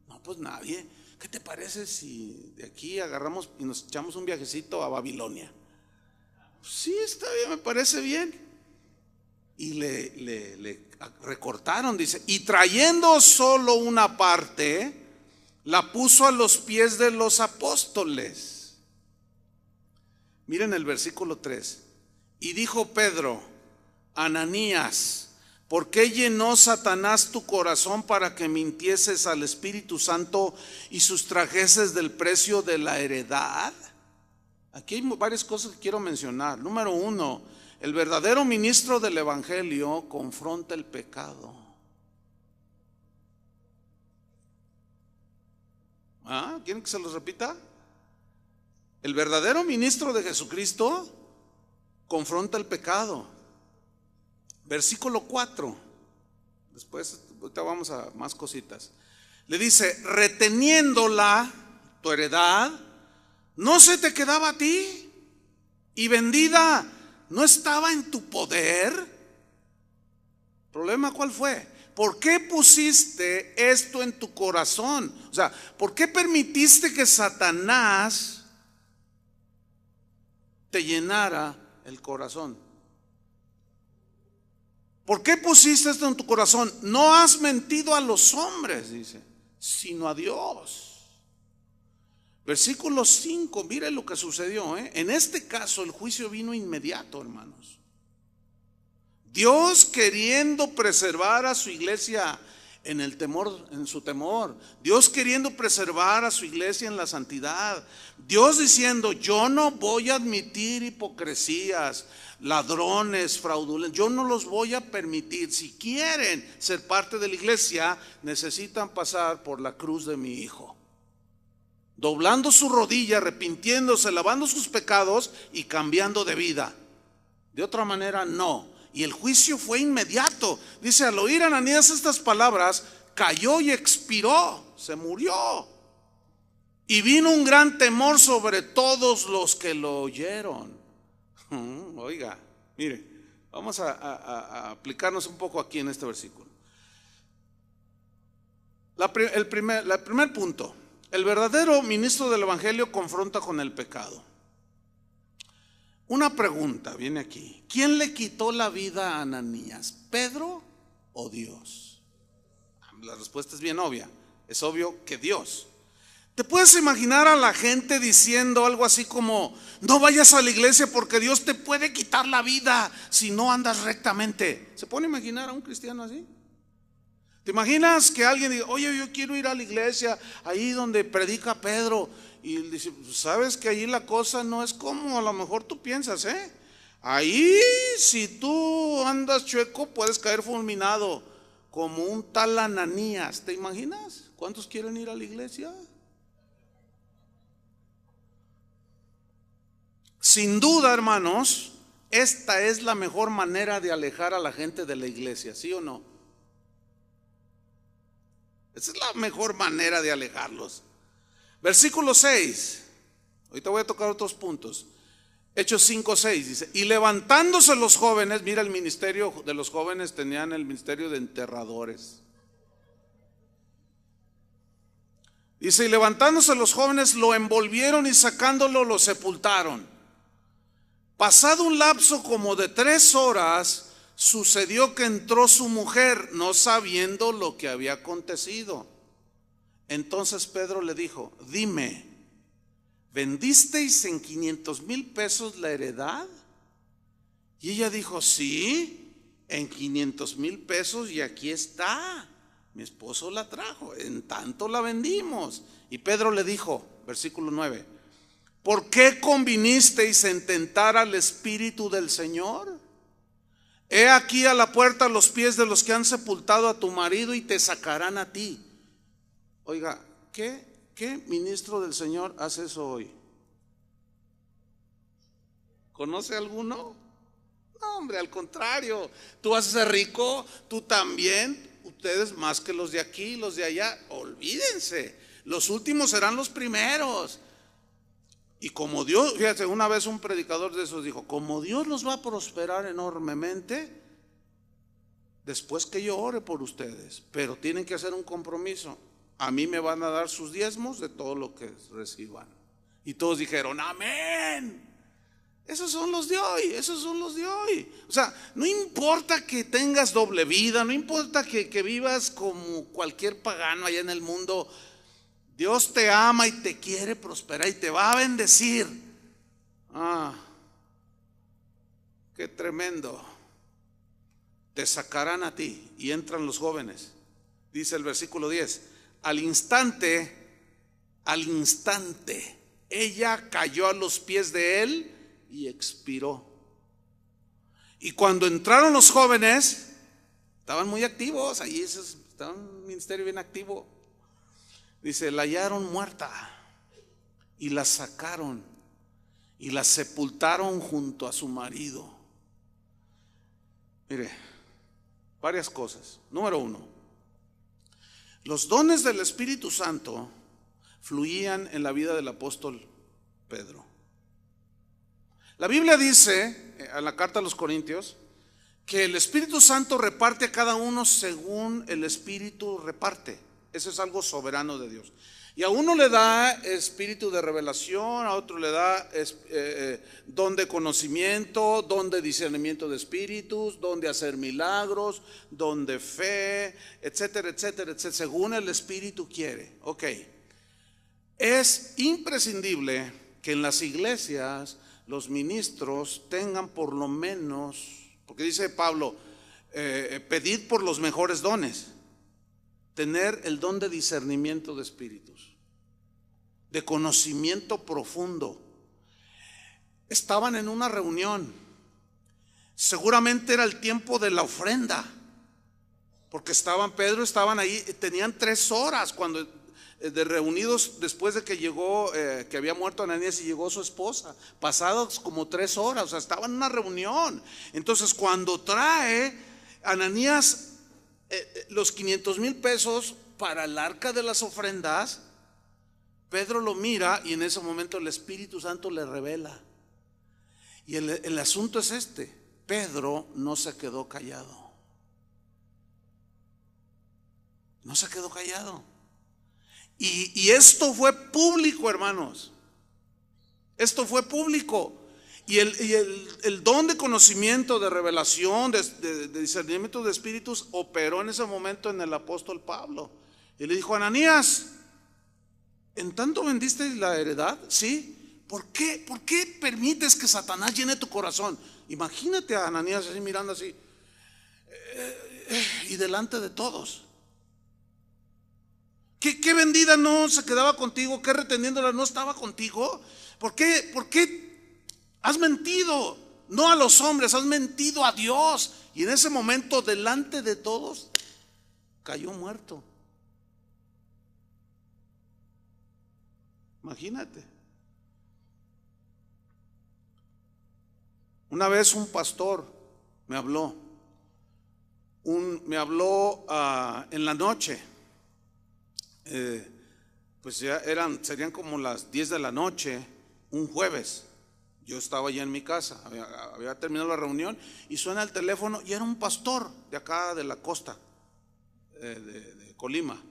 No, pues nadie. ¿Qué te parece si de aquí agarramos y nos echamos un viajecito a Babilonia? Sí, está bien, me parece bien. Y le recortaron, dice, y trayendo solo una parte, la puso a los pies de los apóstoles. Miren el versículo 3. Y dijo Pedro, Ananías, ¿por qué llenó Satanás tu corazón para que mintieses al Espíritu Santo y sustrajeses del precio de la heredad? Aquí hay varias cosas que quiero mencionar. Número 1, el verdadero ministro del Evangelio confronta el pecado. ¿Quieren que se los repita? El verdadero ministro de Jesucristo confronta el pecado. Versículo 4. Después, ahorita vamos a más cositas. Le dice: reteniéndola, tu heredad, ¿no se te quedaba a ti? Y vendida, ¿no estaba en tu poder? ¿El problema cuál fue? ¿Por qué pusiste esto en tu corazón? O sea, ¿por qué permitiste que Satanás te llenara el corazón? ¿Por qué pusiste esto en tu corazón? No has mentido a los hombres, dice, sino a Dios. Versículo 5, mire lo que sucedió, ¿eh? En este caso el juicio vino inmediato, hermanos. Dios queriendo preservar a su iglesia en el temor, en su temor. Dios queriendo preservar a su iglesia en la santidad. Dios diciendo: yo no voy a admitir hipocresías, ladrones, fraudulentos. Yo no los voy a permitir. Si quieren ser parte de la iglesia, necesitan pasar por la cruz de mi Hijo, doblando su rodilla, arrepintiéndose, lavando sus pecados y cambiando de vida. De otra manera no. Y el juicio fue inmediato. Dice: al oír Ananías estas palabras, cayó y expiró, se murió. Y vino un gran temor sobre todos los que lo oyeron. Oiga, mire, vamos a aplicarnos un poco aquí en este versículo. El primer punto: el verdadero ministro del evangelio confronta con el pecado. Una pregunta viene aquí: ¿quién le quitó la vida a Ananías? ¿Pedro o Dios? La respuesta es bien obvia. Es obvio que Dios. ¿Te puedes imaginar a la gente diciendo algo así como: no vayas a la iglesia porque Dios te puede quitar la vida si no andas rectamente? ¿Se puede imaginar a un cristiano así? ¿Te imaginas que alguien diga: oye, yo quiero ir a la iglesia ahí donde predica Pedro? Y dice: sabes que ahí la cosa no es como a lo mejor tú piensas, ¿eh? Ahí si tú andas chueco puedes caer fulminado como un tal Ananías. ¿Te imaginas? ¿Cuántos quieren ir a la iglesia? Sin duda, hermanos, esta es la mejor manera de alejar a la gente de la iglesia, ¿sí o no? Esa es la mejor manera de alejarlos. Versículo 6. Ahorita voy a tocar otros puntos. Hechos 5:6 dice: y levantándose los jóvenes, mira, el ministerio de los jóvenes tenían el ministerio de enterradores. Dice: y levantándose los jóvenes lo envolvieron y sacándolo lo sepultaron. Pasado un lapso como de 3 horas, sucedió que entró su mujer, no sabiendo lo que había acontecido. Entonces Pedro le dijo: dime, ¿vendisteis en 500,000 pesos la heredad? Y ella dijo: sí, en 500,000 pesos, y aquí está, mi esposo la trajo, en tanto la vendimos. Y Pedro le dijo, versículo 9: ¿por qué convinisteis en tentar al Espíritu del Señor? He aquí a la puerta los pies de los que han sepultado a tu marido y te sacarán a ti. Oiga, ¿qué ministro del Señor hace eso hoy? ¿Conoce alguno? No, hombre, al contrario. Tú vas a ser rico, tú también. Ustedes más que los de aquí, los de allá. Olvídense, los últimos serán los primeros. Y como Dios, fíjate, una vez un predicador de esos dijo: como Dios los va a prosperar enormemente después que yo ore por ustedes, pero tienen que hacer un compromiso. A mí me van a dar sus diezmos de todo lo que reciban. Y todos dijeron: amén. Esos son los de hoy, esos son los de hoy. O sea, no importa que tengas doble vida, no importa que vivas como cualquier pagano allá en el mundo. Dios te ama y te quiere prosperar y te va a bendecir. Qué tremendo. Te sacarán a ti. Y entran los jóvenes. Dice el versículo 10: al instante, ella cayó a los pies de él y expiró. Y cuando entraron los jóvenes, estaban muy activos, ahí estaba un ministerio bien activo. Dice: la hallaron muerta y la sacaron y la sepultaron junto a su marido. Mire, varias cosas. Número uno, los dones del Espíritu Santo fluían en la vida del apóstol Pedro. La Biblia dice, en la carta a los Corintios, que el Espíritu Santo reparte a cada uno según el Espíritu reparte. Eso es algo soberano de Dios. Y a uno le da espíritu de revelación, a otro le da don de conocimiento, don de discernimiento de espíritus, don de hacer milagros, don de fe, etcétera, etcétera, etcétera, según el Espíritu quiere. Ok. Es imprescindible que en las iglesias los ministros tengan por lo menos, porque dice Pablo, pedid por los mejores dones, tener el don de discernimiento de espíritus, de conocimiento profundo. Estaban en una reunión, seguramente era el tiempo de la ofrenda, porque Pedro estaban ahí, tenían 3 horas cuando de reunidos después de que llegó, que había muerto Ananías y llegó su esposa, pasados como 3 horas, o sea, estaban en una reunión. Entonces cuando trae Ananías los 500,000 pesos para el arca de las ofrendas, Pedro lo mira y en ese momento el Espíritu Santo le revela. Y el asunto es este: Pedro no se quedó callado. No se quedó callado. Y esto fue público, hermanos. Esto fue público. Y el don de conocimiento, de revelación, de discernimiento de espíritus operó en ese momento en el apóstol Pablo. Y le dijo: Ananías, ¿en tanto vendiste la heredad? Sí. ¿Por qué permites que Satanás llene tu corazón? Imagínate a Ananías así mirando así, y delante de todos. ¿Qué vendida no se quedaba contigo? ¿Qué reteniéndola no estaba contigo? ¿Por qué has mentido? No a los hombres, has mentido a Dios. Y en ese momento, delante de todos, cayó muerto. Imagínate. Una vez un pastor me habló en la noche. Pues ya serían como las 10 de la noche, un jueves. Yo estaba ya en mi casa, había terminado la reunión y suena el teléfono y era un pastor de acá de la costa, de Colima.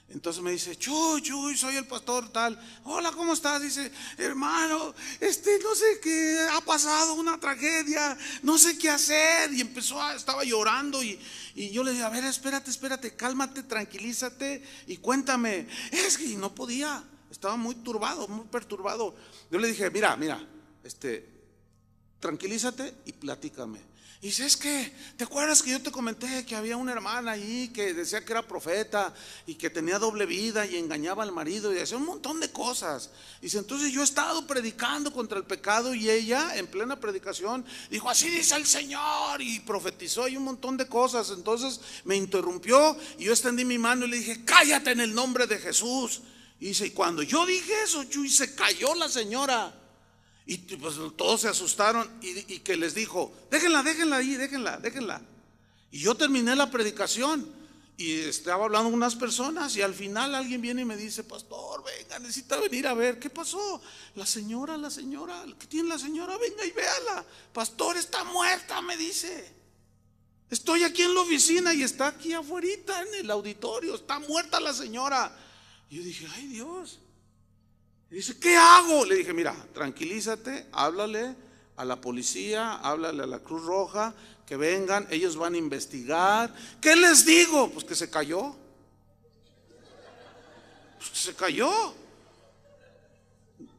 Entonces me dice: Chuy, soy el pastor tal. Hola, ¿cómo estás? Dice: hermano, no sé qué ha pasado, una tragedia, no sé qué hacer. Y estaba llorando y yo le dije: a ver, espérate, cálmate, tranquilízate y cuéntame. Es que no podía, estaba muy turbado, muy perturbado. Yo le dije: mira, tranquilízate y platícame. Y dice: es que, ¿te acuerdas que yo te comenté que había una hermana ahí que decía que era profeta y que tenía doble vida y engañaba al marido y hacía un montón de cosas? Dice: entonces yo he estado predicando contra el pecado y ella en plena predicación dijo: así dice el Señor, y profetizó y un montón de cosas. Entonces me interrumpió y yo extendí mi mano y le dije: cállate en el nombre de Jesús. Y dice: y cuando yo dije eso, se cayó la señora. Y pues todos se asustaron y que les dijo: déjenla ahí, déjenla. Y yo terminé la predicación y estaba hablando con unas personas y al final alguien viene y me dice: pastor, venga, necesita venir a ver. ¿Qué pasó? La señora, ¿qué tiene la señora? Venga y véala. Pastor, está muerta, me dice. Estoy aquí en la oficina y está aquí afuera en el auditorio, está muerta la señora. Y yo dije: ay, Dios. Y dice: ¿qué hago? Le dije: mira, tranquilízate, háblale a la policía, háblale a la Cruz Roja, que vengan, ellos van a investigar. ¿Qué les digo? Pues que se cayó. Pues que se cayó.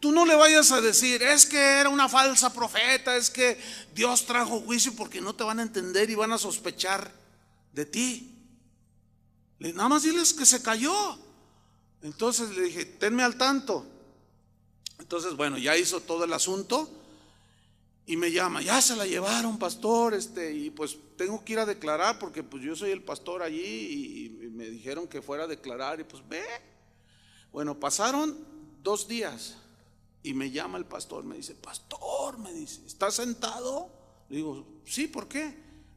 Tú no le vayas a decir: es que era una falsa profeta, es que Dios trajo juicio, porque no te van a entender y van a sospechar de ti. Nada más diles que se cayó. Entonces le dije: tenme al tanto. Entonces, bueno, ya hizo todo el asunto y me llama: ya se la llevaron, pastor, y pues tengo que ir a declarar porque pues yo soy el pastor allí y me dijeron que fuera a declarar y pues ve. Bueno, pasaron 2 días Y me llama el pastor, me dice: pastor, me dice, ¿estás sentado? Le digo: sí, ¿por qué?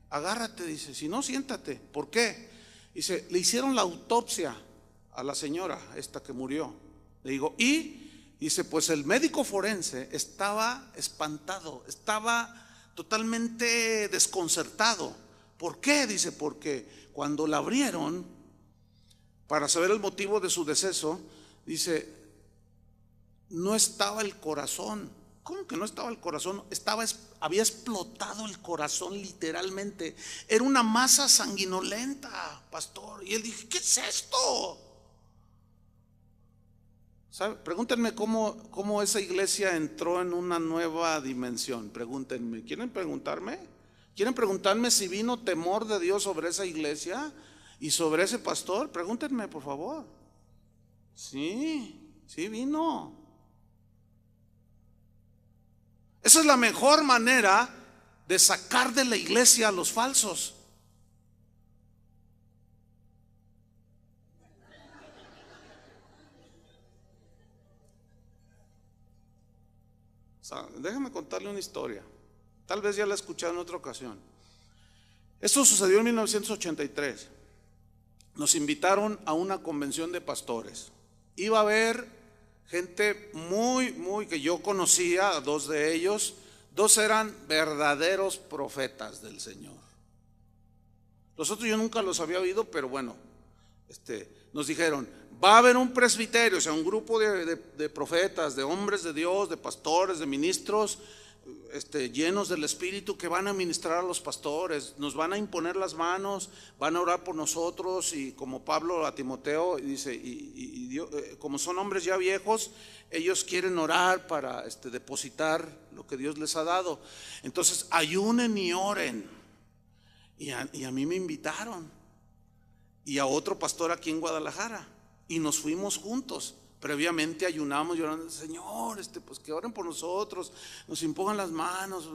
Agárrate, dice, si no, siéntate. ¿Por qué? Dice: le hicieron la autopsia a la señora esta que murió. Le digo: ¿y? Dice: pues el médico forense estaba espantado, estaba totalmente desconcertado. ¿Por qué? Dice: porque cuando la abrieron para saber el motivo de su deceso, dice, no estaba el corazón. ¿Cómo que no estaba el corazón? Había explotado el corazón literalmente. Era una masa sanguinolenta, pastor. Y él dije: ¿qué es esto? ¿Sabe? Pregúntenme cómo esa iglesia entró en una nueva dimensión. Pregúntenme. ¿Quieren preguntarme? ¿Quieren preguntarme si vino temor de Dios sobre esa iglesia y sobre ese pastor? Pregúntenme, por favor. Sí, sí vino. Esa es la mejor manera de sacar de la iglesia a los falsos. Déjame contarle una historia. Tal vez ya la he escuchado en otra ocasión. Esto sucedió en 1983. Nos invitaron a una convención de pastores. Iba a haber gente muy que yo conocía, a dos de ellos. Dos eran verdaderos profetas del Señor. Los otros yo nunca los había oído, pero bueno, nos dijeron: va a haber un presbiterio, o sea, un grupo de profetas, de hombres de Dios, de pastores, de ministros, llenos del Espíritu, que van a ministrar a los pastores, nos van a imponer las manos, van a orar por nosotros. Y como Pablo a Timoteo dice, y Dios, como son hombres ya viejos, ellos quieren orar para depositar lo que Dios les ha dado. Entonces ayunen y oren. Y a mí me invitaron, y a otro pastor aquí en Guadalajara, y nos fuimos juntos. Previamente ayunamos llorando: Señor, pues que oren por nosotros, nos impongan las manos,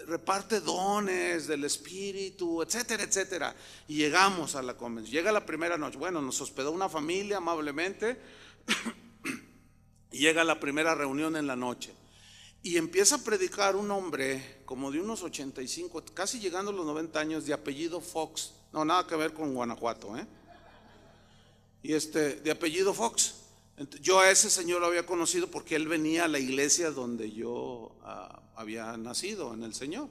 reparte dones del Espíritu, etcétera, etcétera. Y llegamos a la convención. Llega la primera noche. Bueno, nos hospedó una familia amablemente. Y llega la primera reunión en la noche. Y empieza a predicar un hombre como de unos 85, casi llegando a los 90 años, de apellido Fox. No, nada que ver con Guanajuato, Y de apellido Fox. Yo a ese señor lo había conocido porque él venía a la iglesia donde yo había nacido, en el Señor.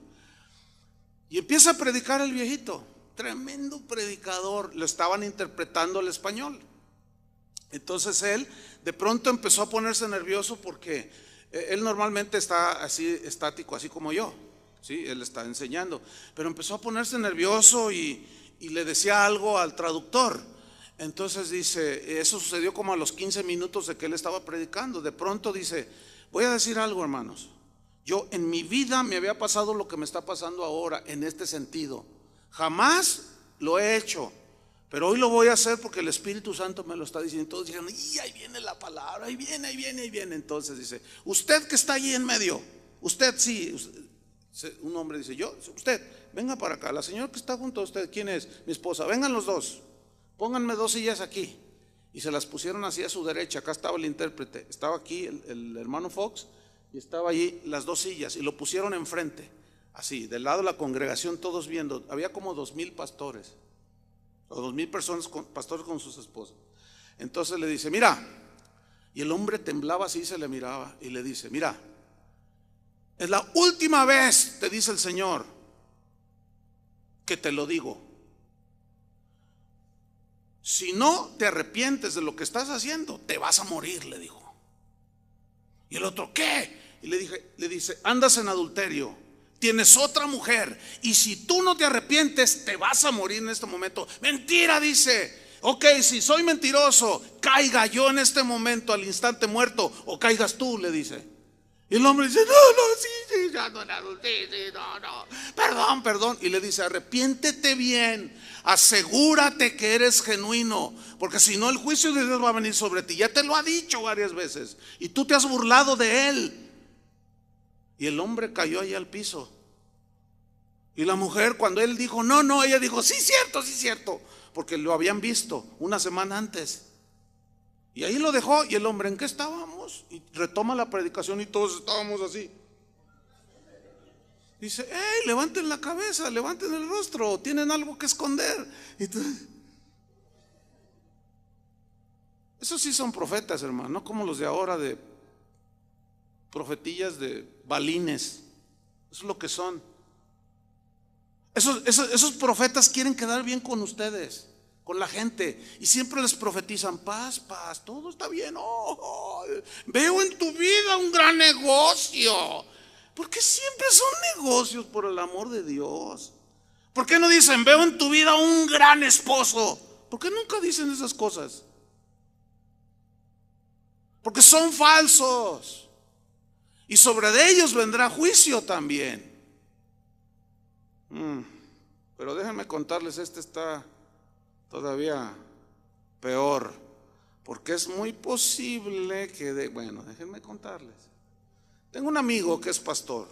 Y empieza a predicar el viejito, tremendo predicador. Lo estaban interpretando al español. Entonces él de pronto empezó a ponerse nervioso porque él normalmente está así estático, así como yo, ¿sí? Él está enseñando, pero empezó a ponerse nervioso y le decía algo al traductor. Entonces dice, eso sucedió como a los 15 minutos de que él estaba predicando. De pronto dice: voy a decir algo, hermanos. Yo en mi vida me había pasado lo que me está pasando ahora en este sentido. Jamás lo he hecho, pero hoy lo voy a hacer porque el Espíritu Santo me lo está diciendo. Todos dijeron: y ahí viene la palabra, ahí viene, ahí viene, ahí viene. Entonces dice: usted que está allí en medio, usted sí, un hombre dice: yo, usted, venga para acá. La señora que está junto a usted, ¿quién es? Mi esposa. Vengan los dos, pónganme 2 sillas aquí. Y se las pusieron así a su derecha. Acá estaba el intérprete, estaba aquí el hermano Fox, y estaba allí las 2 sillas, y lo pusieron enfrente, así, del lado de la congregación, todos viendo. Había como 2,000 pastores, o 2,000 personas, pastores con sus esposas. Entonces le dice: mira, y el hombre temblaba así, se le miraba, y le dice: mira, es la última vez, te dice el Señor, que te lo digo. Si no te arrepientes de lo que estás haciendo, te vas a morir, le dijo. Y el otro: ¿qué? Y le dice: andas en adulterio, tienes otra mujer, y si tú no te arrepientes, te vas a morir en este momento. Mentira, dice. Ok, si soy mentiroso, caiga yo en este momento al instante muerto, o caigas tú, le dice. Y el hombre dice: sí, ya no, no, perdón. Y le dice: arrepiéntete bien, asegúrate que eres genuino, porque si no, el juicio de Dios va a venir sobre ti. Ya te lo ha dicho varias veces, y tú te has burlado de él. Y el hombre cayó ahí al piso. Y la mujer, cuando él dijo no, ella dijo: sí, cierto, porque lo habían visto una semana antes. Y ahí lo dejó, y el hombre, ¿en qué estábamos? Y retoma la predicación y todos estábamos así. Dice, hey, levanten la cabeza, levanten el rostro, tienen algo que esconder. Entonces, esos sí son profetas, hermano, no como los de ahora, de profetillas de balines. Eso es lo que son. Esos profetas quieren quedar bien con ustedes, con la gente, y siempre les profetizan paz, paz, todo está bien. Veo en tu vida un gran negocio. ¿Por qué siempre son negocios, por el amor de Dios? ¿Por qué no dicen, veo en tu vida un gran esposo? ¿Por qué nunca dicen esas cosas? Porque son falsos, y sobre de ellos vendrá juicio también. Pero déjenme contarles, este está todavía peor, porque es muy posible que bueno, déjenme contarles. Tengo un amigo que es pastor.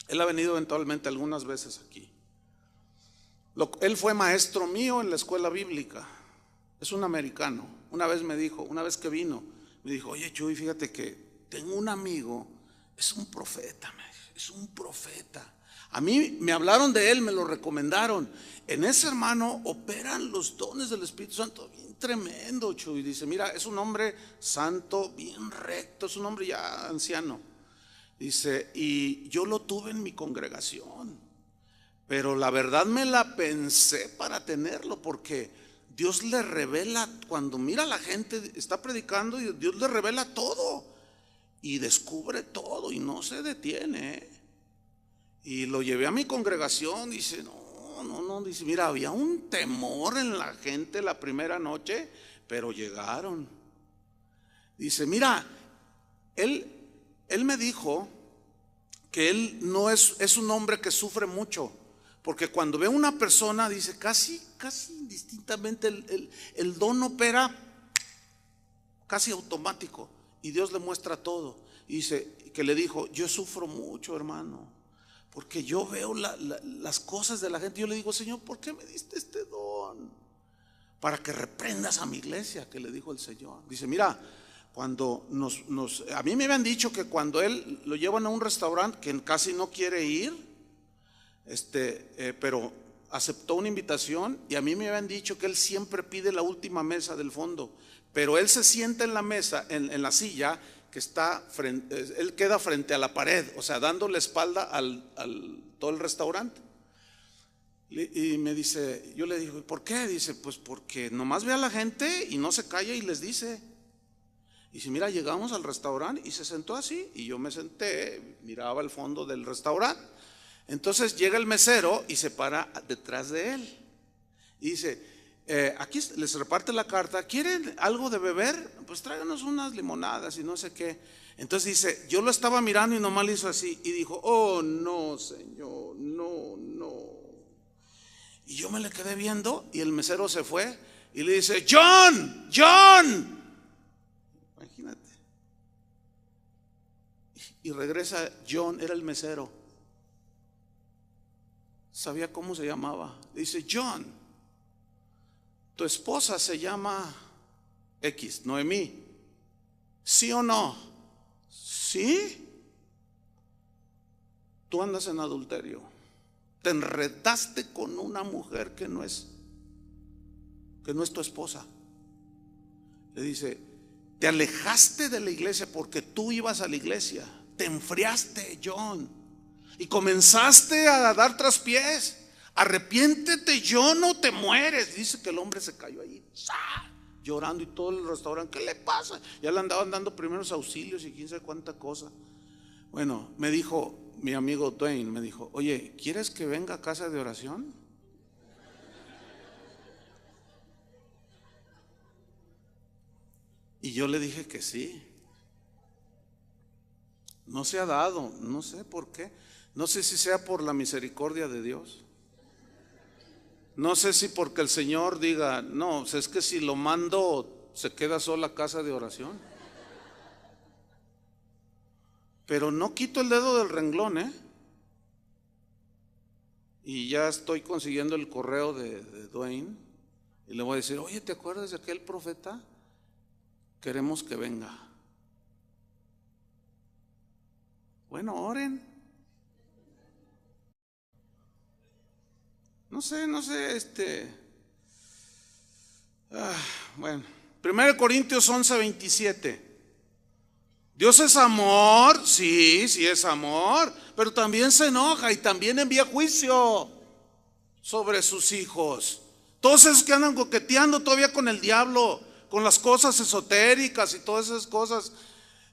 Él ha venido eventualmente algunas veces aquí. Él fue maestro mío en la escuela bíblica. Es un americano. Una vez que vino, me dijo, oye Chuy, fíjate que tengo un amigo, es un profeta, es un profeta. A mí me hablaron de él, me lo recomendaron. En ese hermano operan los dones del Espíritu Santo bien tremendo, Chuy. Dice, mira, es un hombre santo, bien recto, es un hombre ya anciano. Dice, y yo lo tuve en mi congregación, pero la verdad me la pensé para tenerlo, porque Dios le revela, cuando mira a la gente, está predicando y Dios le revela todo y descubre todo y no se detiene, ¿eh? Y lo llevé a mi congregación. Dice, no, dice, mira, había un temor en la gente la primera noche, pero llegaron. Dice, mira, él me dijo que él no es un hombre que sufre mucho, porque cuando ve a una persona, dice, casi indistintamente el don opera casi automático, y Dios le muestra todo. Y dice que le dijo, yo sufro mucho, hermano, porque yo veo las cosas de la gente. Yo le digo, Señor, ¿por qué me diste este don? Para que reprendas a mi iglesia, que le dijo el Señor. Dice, mira, cuando a mí me habían dicho que cuando él lo llevan a un restaurante que casi no quiere ir, pero aceptó una invitación, y a mí me habían dicho que él siempre pide la última mesa del fondo, pero él se sienta en la mesa, en la silla que está él queda frente a la pared, o sea, dando la espalda al todo el restaurante. Y me dice, yo le digo, ¿por qué? Dice, pues porque nomás ve a la gente y no se calla y les dice. Y si mira, llegamos al restaurante y se sentó así, y yo me senté, miraba el fondo del restaurante. Entonces llega el mesero y se para detrás de él y dice, aquí les reparte la carta, ¿quieren algo de beber? Pues tráiganos unas limonadas y no sé qué. Entonces dice, yo lo estaba mirando y nomás le hizo así y dijo, oh no, Señor, no. Y yo me le quedé viendo, y el mesero se fue y le dice, John. Imagínate. Y regresa John, era el mesero. Sabía cómo se llamaba. Le dice, John, tu esposa se llama X, Noemí. ¿Sí o no? ¿Sí? Tú andas en adulterio. Te enredaste con una mujer que no es tu esposa. Le dice, te alejaste de la iglesia porque tú ibas a la iglesia. Te enfriaste, John, y comenzaste a dar traspiés. Arrepiéntete, John, no te mueres. Dice que el hombre se cayó ahí, llorando, y todo el restaurante, ¿qué le pasa? Ya le andaban dando primeros auxilios y quién sabe cuánta cosa. Bueno, me dijo mi amigo Dwayne, me dijo, oye, ¿quieres que venga a casa de oración? Y yo le dije que sí. No se ha dado, no sé por qué. No sé si sea por la misericordia de Dios. No sé si porque el Señor diga, no, es que si lo mando se queda sola casa de oración. Pero no quito el dedo del renglón, Y ya estoy consiguiendo el correo de Dwayne, y le voy a decir, oye, ¿te acuerdas de aquel profeta queremos que venga. Bueno, oren. No sé, bueno, 1 Corintios 11:27. Dios es amor, sí es amor, pero también se enoja y también envía juicio sobre sus hijos. Todos esos que andan coqueteando todavía con el diablo, con las cosas esotéricas y todas esas cosas.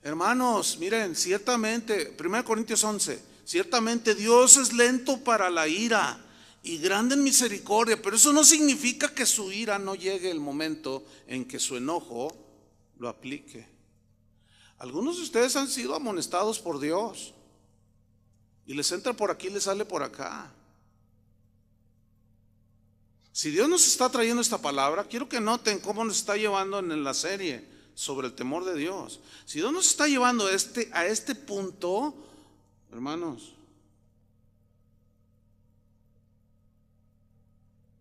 Hermanos, miren, ciertamente, 1 Corintios 11, ciertamente Dios es lento para la ira y grande en misericordia, pero eso no significa que su ira no llegue el momento en que su enojo lo aplique. Algunos de ustedes han sido amonestados por Dios y les entra por aquí y les sale por acá. Si Dios nos está trayendo esta palabra, quiero que noten cómo nos está llevando en la serie sobre el temor de Dios. Si Dios nos está llevando a este punto, hermanos,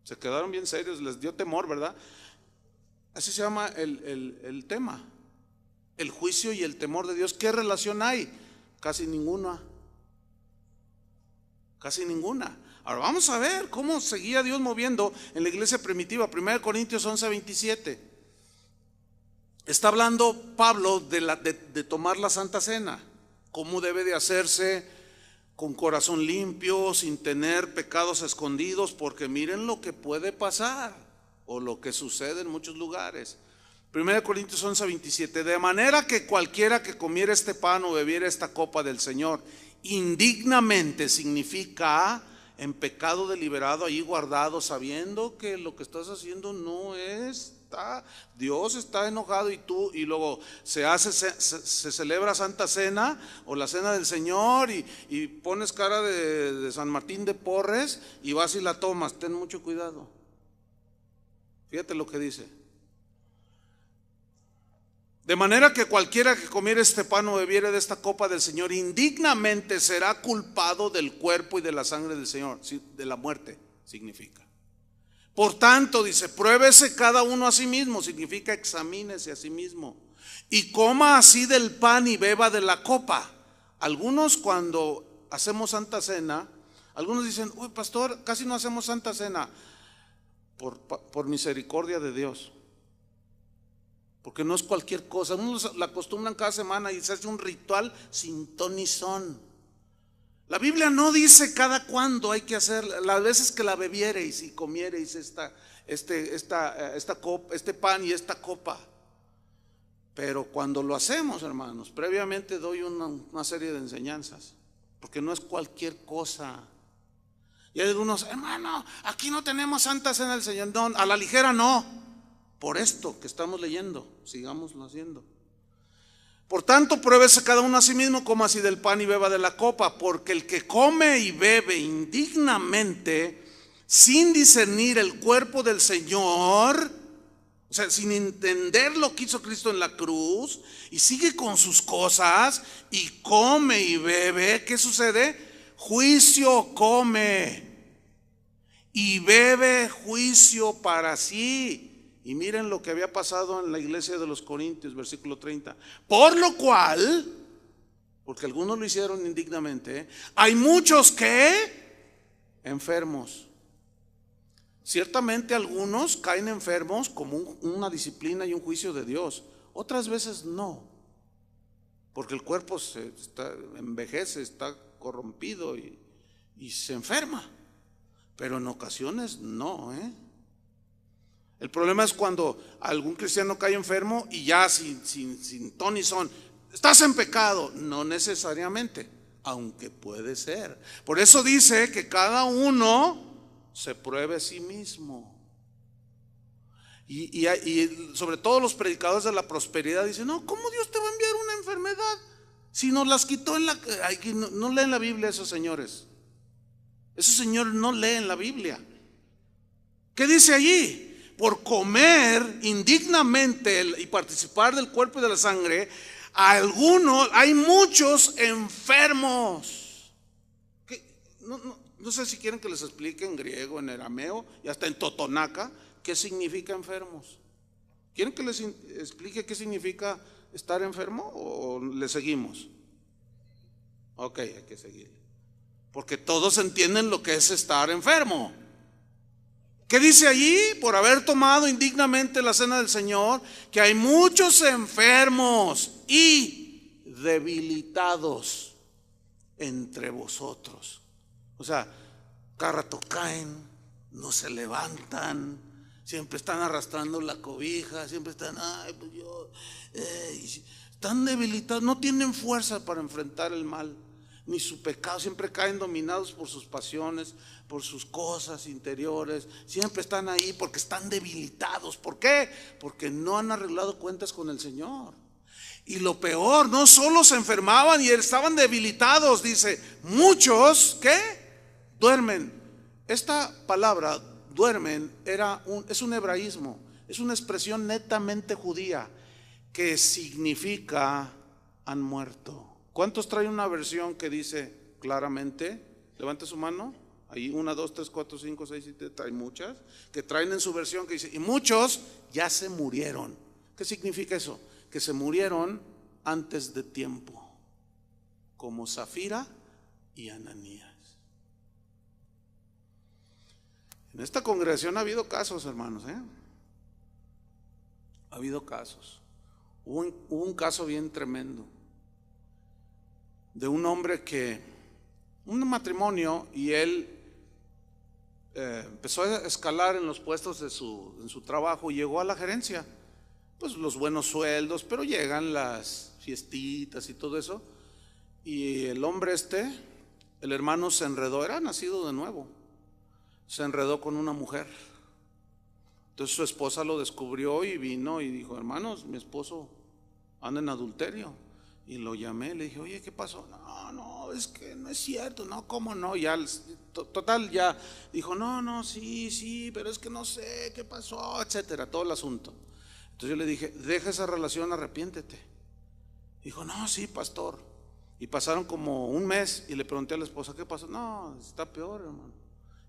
se quedaron bien serios, les dio temor, ¿verdad? Así se llama el tema. El juicio y el temor de Dios. ¿Qué relación hay? Casi ninguna. Casi ninguna. Ahora vamos a ver cómo seguía Dios moviendo en la iglesia primitiva. 1 Corintios 11:27. Está hablando Pablo de tomar la Santa Cena. Cómo debe de hacerse con corazón limpio, sin tener pecados escondidos, porque miren lo que puede pasar o lo que sucede en muchos lugares. 1 Corintios 11:27. De manera que cualquiera que comiera este pan o bebiera esta copa del Señor indignamente, significa en pecado deliberado, ahí guardado, sabiendo que lo que estás haciendo no está, Dios está enojado y luego se celebra Santa Cena o la Cena del Señor y pones cara de San Martín de Porres y vas y la tomas. Ten mucho cuidado. Fíjate lo que dice. De manera que cualquiera que comiere este pan o bebiere de esta copa del Señor indignamente será culpado del cuerpo y de la sangre del Señor, de la muerte significa. Por tanto, dice, pruébese cada uno a sí mismo, significa examínese a sí mismo, y coma así del pan y beba de la copa. Algunos cuando hacemos Santa Cena, algunos dicen, uy pastor, casi no hacemos Santa Cena, por misericordia de Dios. Porque no es cualquier cosa. Unos la acostumbran cada semana y se hace un ritual sin ton ni son. La Biblia no dice cada cuándo hay que hacer. Las veces que la bebiereis y comiereis este pan y esta copa. Pero cuando lo hacemos, hermanos, previamente doy una serie de enseñanzas. Porque no es cualquier cosa. Y hay algunos, hermano, aquí no tenemos Santa Cena del Señor. No, a la ligera no. Por esto que estamos leyendo, sigámoslo haciendo. Por tanto, pruébese cada uno a sí mismo, coma así del pan y beba de la copa, porque el que come y bebe indignamente, sin discernir el cuerpo del Señor, o sea, sin entender lo que hizo Cristo en la cruz, y sigue con sus cosas, y come y bebe, ¿qué sucede? Juicio come, y bebe juicio para sí. Y miren lo que había pasado en la iglesia de los Corintios, versículo 30. Por lo cual, porque algunos lo hicieron indignamente, hay muchos que enfermos. Ciertamente algunos caen enfermos como una disciplina y un juicio de Dios. Otras veces no, porque el cuerpo envejece, está corrompido y se enferma. Pero en ocasiones no, El problema es cuando algún cristiano cae enfermo y ya sin ton ni son, estás en pecado. No necesariamente, aunque puede ser. Por eso dice que cada uno se pruebe a sí mismo. Y sobre todo los predicadores de la prosperidad dicen, no, ¿cómo Dios te va a enviar una enfermedad? Si nos las quitó no leen la Biblia esos señores. Esos señores no leen la Biblia. ¿Qué dice allí? Por comer indignamente y participar del cuerpo y de la sangre, hay muchos enfermos. No sé si quieren que les explique en griego, en arameo y hasta en totonaca qué significa enfermos. ¿Quieren que les explique qué significa estar enfermo o le seguimos? Ok, hay que seguir. Porque todos entienden lo que es estar enfermo. ¿Qué dice allí? Por haber tomado indignamente la cena del Señor, que hay muchos enfermos y debilitados entre vosotros. O sea, cada rato caen, no se levantan, siempre están arrastrando la cobija, siempre están, están debilitados, no tienen fuerza para enfrentar el mal, ni su pecado, siempre caen dominados por sus pasiones, por sus cosas interiores, siempre están ahí porque están debilitados. ¿Por qué? Porque no han arreglado cuentas con el Señor. Y lo peor, no solo se enfermaban y estaban debilitados, dice, muchos, ¿qué? Duermen. Esta palabra, duermen, es un hebraísmo, es una expresión netamente judía que significa han muerto. ¿Cuántos traen una versión que dice claramente? Levante su mano. Ahí 1, 2, 3, 4, 5, 6, 7, hay muchas que traen en su versión que dice, y muchos ya se murieron. ¿Qué significa eso? Que se murieron antes de tiempo, como Zafira y Ananías. En esta congregación ha habido casos, hermanos, ha habido casos. Hubo un caso bien tremendo de un hombre un matrimonio, y él empezó a escalar en los puestos en su trabajo y llegó a la gerencia. Pues los buenos sueldos, pero llegan las fiestitas y todo eso. Y el hombre el hermano se enredó, era nacido de nuevo, se enredó con una mujer. Entonces su esposa lo descubrió y vino y dijo, hermanos, mi esposo anda en adulterio. Y lo llamé, le dije, oye, ¿qué pasó? No, es que no es cierto. No, ¿cómo no? Ya, total, ya dijo, no, sí, pero es que no sé qué pasó, etcétera, todo el asunto. Entonces yo le dije, deja esa relación, arrepiéntete. Dijo, no, sí, pastor. Y pasaron como un mes y le pregunté a la esposa, ¿qué pasó? No, está peor, hermano.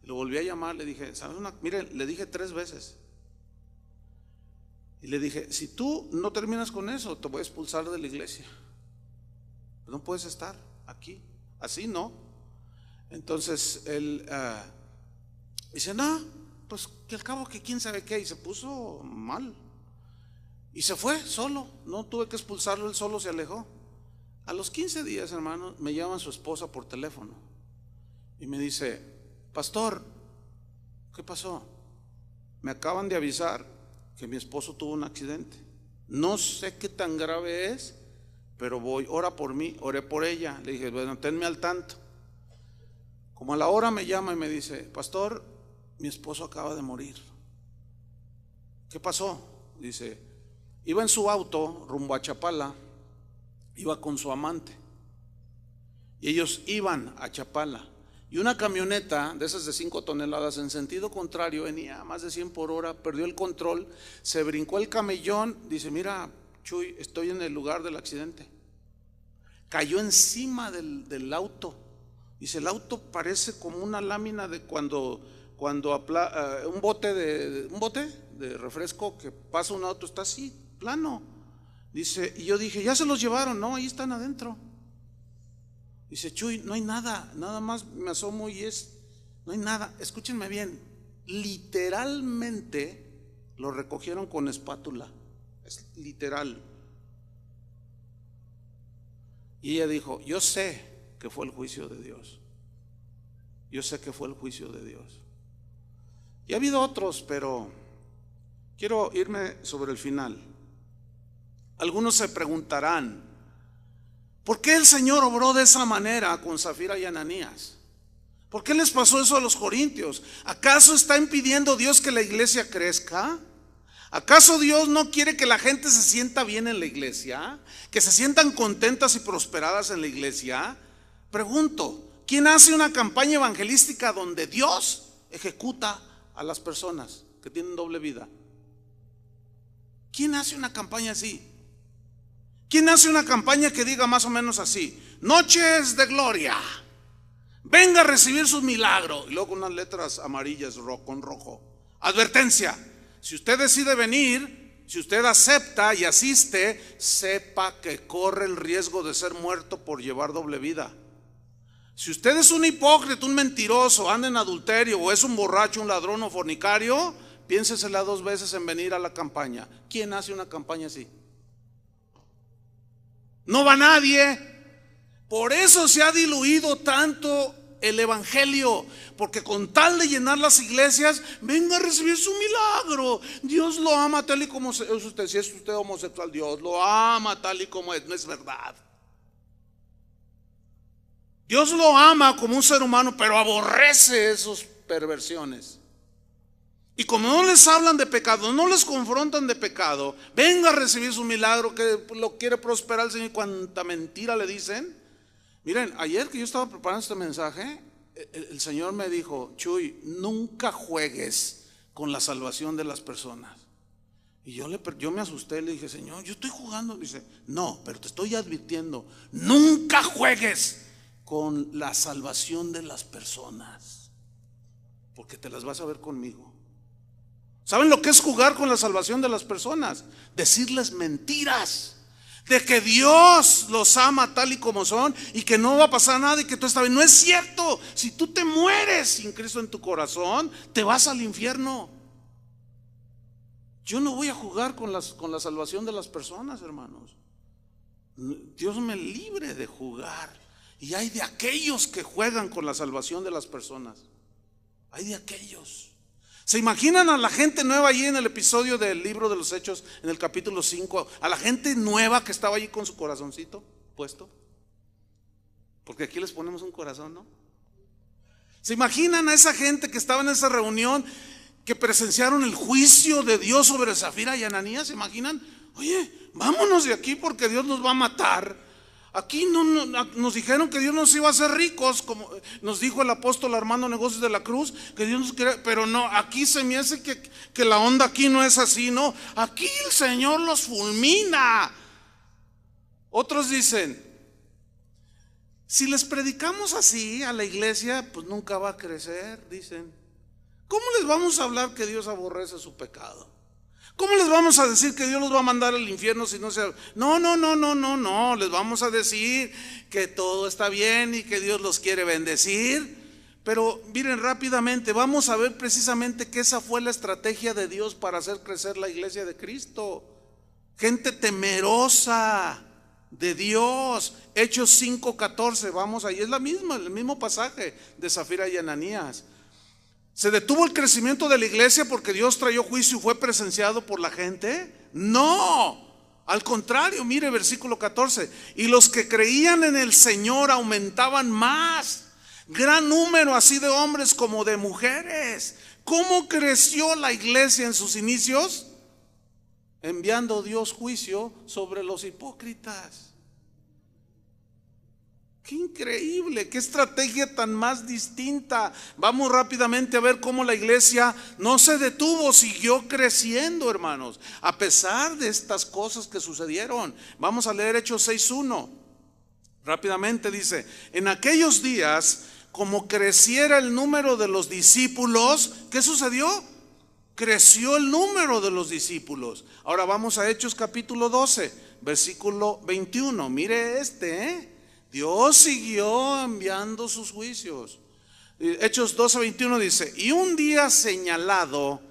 Y lo volví a llamar, le dije, ¿sabes una? Mire, le dije 3 veces. Y le dije, si tú no terminas con eso, te voy a expulsar de la iglesia. No puedes estar aquí, así no. Entonces él dice, no, pues que al cabo que quién sabe qué, y se puso mal. Y se fue solo, no tuve que expulsarlo, él solo se alejó. A los 15 días, hermano, me llama su esposa por teléfono y me dice, pastor, ¿qué pasó? Me acaban de avisar que mi esposo tuvo un accidente. No sé qué tan grave es, pero ora por mí. Oré por ella, le dije, bueno, tenme al tanto. Como a la hora me llama y me dice, pastor, mi esposo acaba de morir. ¿Qué pasó? Dice, iba en su auto rumbo a Chapala, iba con su amante y ellos iban a Chapala, y una camioneta de esas de 5 toneladas en sentido contrario venía a más de 100 por hora, perdió el control, se brincó el camellón. Dice, mira, Chuy, estoy en el lugar del accidente. Cayó encima del auto. Dice, el auto parece como una lámina de cuando un bote de refresco que pasa un auto, está así, plano. Dice, y yo dije, ya se los llevaron. No, ahí están adentro. Dice, Chuy, no hay nada, nada más me asomo y no hay nada. Escúchenme bien, literalmente lo recogieron con espátula, es literal. Y ella dijo, yo sé que fue el juicio de Dios. Yo sé que fue el juicio de Dios. Y ha habido otros, pero quiero irme sobre el final. Algunos se preguntarán, ¿por qué el Señor obró de esa manera con Zafira y Ananías? ¿Por qué les pasó eso a los corintios? ¿Acaso está impidiendo Dios que la iglesia crezca? ¿Acaso Dios no quiere que la gente se sienta bien en la iglesia? ¿Que se sientan contentas y prosperadas en la iglesia? Pregunto, ¿quién hace una campaña evangelística donde Dios ejecuta a las personas que tienen doble vida? ¿Quién hace una campaña así? ¿Quién hace una campaña que diga más o menos así? Noches de gloria, venga a recibir su milagro, y luego con unas letras amarillas con rojo, advertencia, si usted decide venir, Si usted acepta y asiste, sepa que corre el riesgo de ser muerto por llevar doble vida. Si usted es un hipócrita, un mentiroso, anda en adulterio, o es un borracho, un ladrón o fornicario, piénsesela 2 veces en venir a la campaña. ¿Quién hace una campaña así? No va nadie. Por eso se ha diluido tanto el evangelio, porque con tal de llenar las iglesias, venga a recibir su milagro. Dios lo ama tal y como es usted. Si es usted homosexual, Dios lo ama tal y como es. No es verdad. Dios lo ama como un ser humano, pero aborrece esas perversiones. Y como no les hablan de pecado, no les confrontan de pecado, venga a recibir su milagro, que lo quiere prosperar el Señor. Cuánta mentira le dicen. Miren, ayer que yo estaba preparando este mensaje, el Señor me dijo: Chuy, nunca juegues con la salvación de las personas. Y yo me asusté, le dije: Señor, yo estoy jugando. Dice: no, pero te estoy advirtiendo, nunca juegues con la salvación de las personas, porque te las vas a ver conmigo. ¿Saben lo que es jugar con la salvación de las personas? Decirles mentiras de que Dios los ama tal y como son y que no va a pasar nada y que todo está bien. No es cierto. Si tú te mueres sin Cristo en tu corazón, te vas al infierno. Yo no voy a jugar con la salvación de las personas, hermanos. Dios me libre de jugar. Y hay de aquellos que juegan con la salvación de las personas. Hay de aquellos. ¿Se imaginan a la gente nueva allí en el episodio del libro de los Hechos, en el capítulo 5? A la gente nueva que estaba allí con su corazoncito puesto. Porque aquí les ponemos un corazón, ¿no? ¿Se imaginan a esa gente que estaba en esa reunión, que presenciaron el juicio de Dios sobre Zafira y Ananías? ¿Se imaginan? Oye, vámonos de aquí porque Dios nos va a matar. Aquí nos dijeron que Dios nos iba a hacer ricos, como nos dijo el apóstol Armando Negocios de la Cruz, que Dios nos quería, pero no, aquí se me hace que la onda aquí no es así, no, aquí el Señor los fulmina. Otros dicen: si les predicamos así a la iglesia, pues nunca va a crecer, dicen. ¿Cómo les vamos a hablar que Dios aborrece su pecado? ¿Cómo les vamos a decir que Dios los va a mandar al infierno si no se... No, les vamos a decir que todo está bien y que Dios los quiere bendecir. Pero miren, rápidamente vamos a ver precisamente que esa fue la estrategia de Dios para hacer crecer la iglesia de Cristo. Gente temerosa de Dios. Hechos 5:14, vamos ahí, es el mismo pasaje de Zafira y Ananías. ¿Se detuvo el crecimiento de la iglesia porque Dios trayó juicio y fue presenciado por la gente? No, al contrario, mire versículo 14. Y los que creían en el Señor aumentaban más, gran número así de hombres como de mujeres. ¿Cómo creció la iglesia en sus inicios? Enviando Dios juicio sobre los hipócritas. Qué increíble, qué estrategia tan más distinta. Vamos rápidamente a ver cómo la iglesia no se detuvo, siguió creciendo, hermanos, a pesar de estas cosas que sucedieron. Vamos a leer Hechos 6:1. Rápidamente dice: en aquellos días, como creciera el número de los discípulos, ¿qué sucedió? Creció el número de los discípulos. Ahora vamos a Hechos capítulo 12, versículo 21. Mire Dios siguió enviando sus juicios. Hechos 12:21 dice: y un día señalado,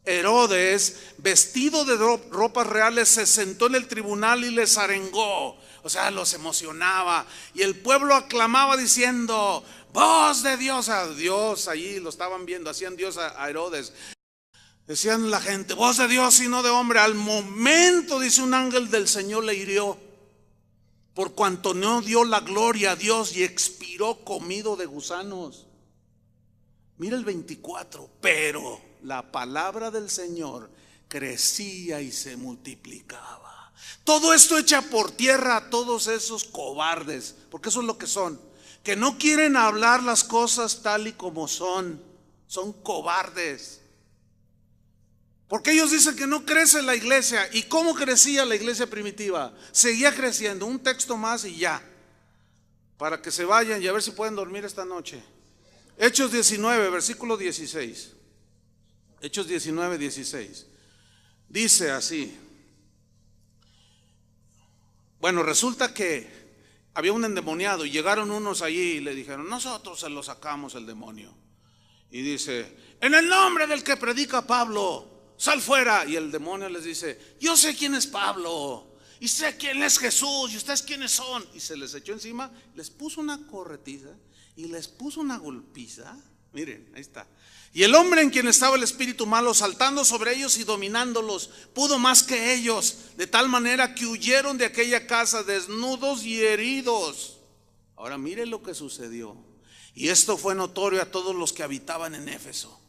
Herodes, vestido de ropas reales, se sentó en el tribunal y les arengó. O sea, los emocionaba. Y el pueblo aclamaba diciendo: voz de Dios. A Dios, allí lo estaban viendo, hacían Dios a Herodes. Decían la gente: voz de Dios y no de hombre. Al momento, dice, un ángel del Señor le hirió, por cuanto no dio la gloria a Dios, y expiró comido de gusanos. Mira el 24. Pero la palabra del Señor crecía y se multiplicaba. Todo esto echa por tierra a todos esos cobardes, porque eso es lo que son, que no quieren hablar las cosas tal y como son cobardes. Porque ellos dicen que no crece la iglesia. ¿Y cómo crecía la iglesia primitiva? Seguía creciendo. Un texto más y ya, para que se vayan y a ver si pueden dormir esta noche. Hechos 19, versículo 16. Hechos 19, 16. Dice así. Bueno, resulta que había un endemoniado y llegaron unos allí y le dijeron: nosotros se lo sacamos el demonio. Y dice: en el nombre del que predica Pablo, sal fuera. Y el demonio les dice: yo sé quién es Pablo y sé quién es Jesús y ustedes quiénes son. Y se les echó encima, les puso una corretiza y les puso una golpiza. Miren, ahí está. Y el hombre en quien estaba el espíritu malo, saltando sobre ellos y dominándolos, pudo más que ellos, de tal manera que huyeron de aquella casa desnudos y heridos. Ahora mire lo que sucedió. Y esto fue notorio a todos los que habitaban en Éfeso,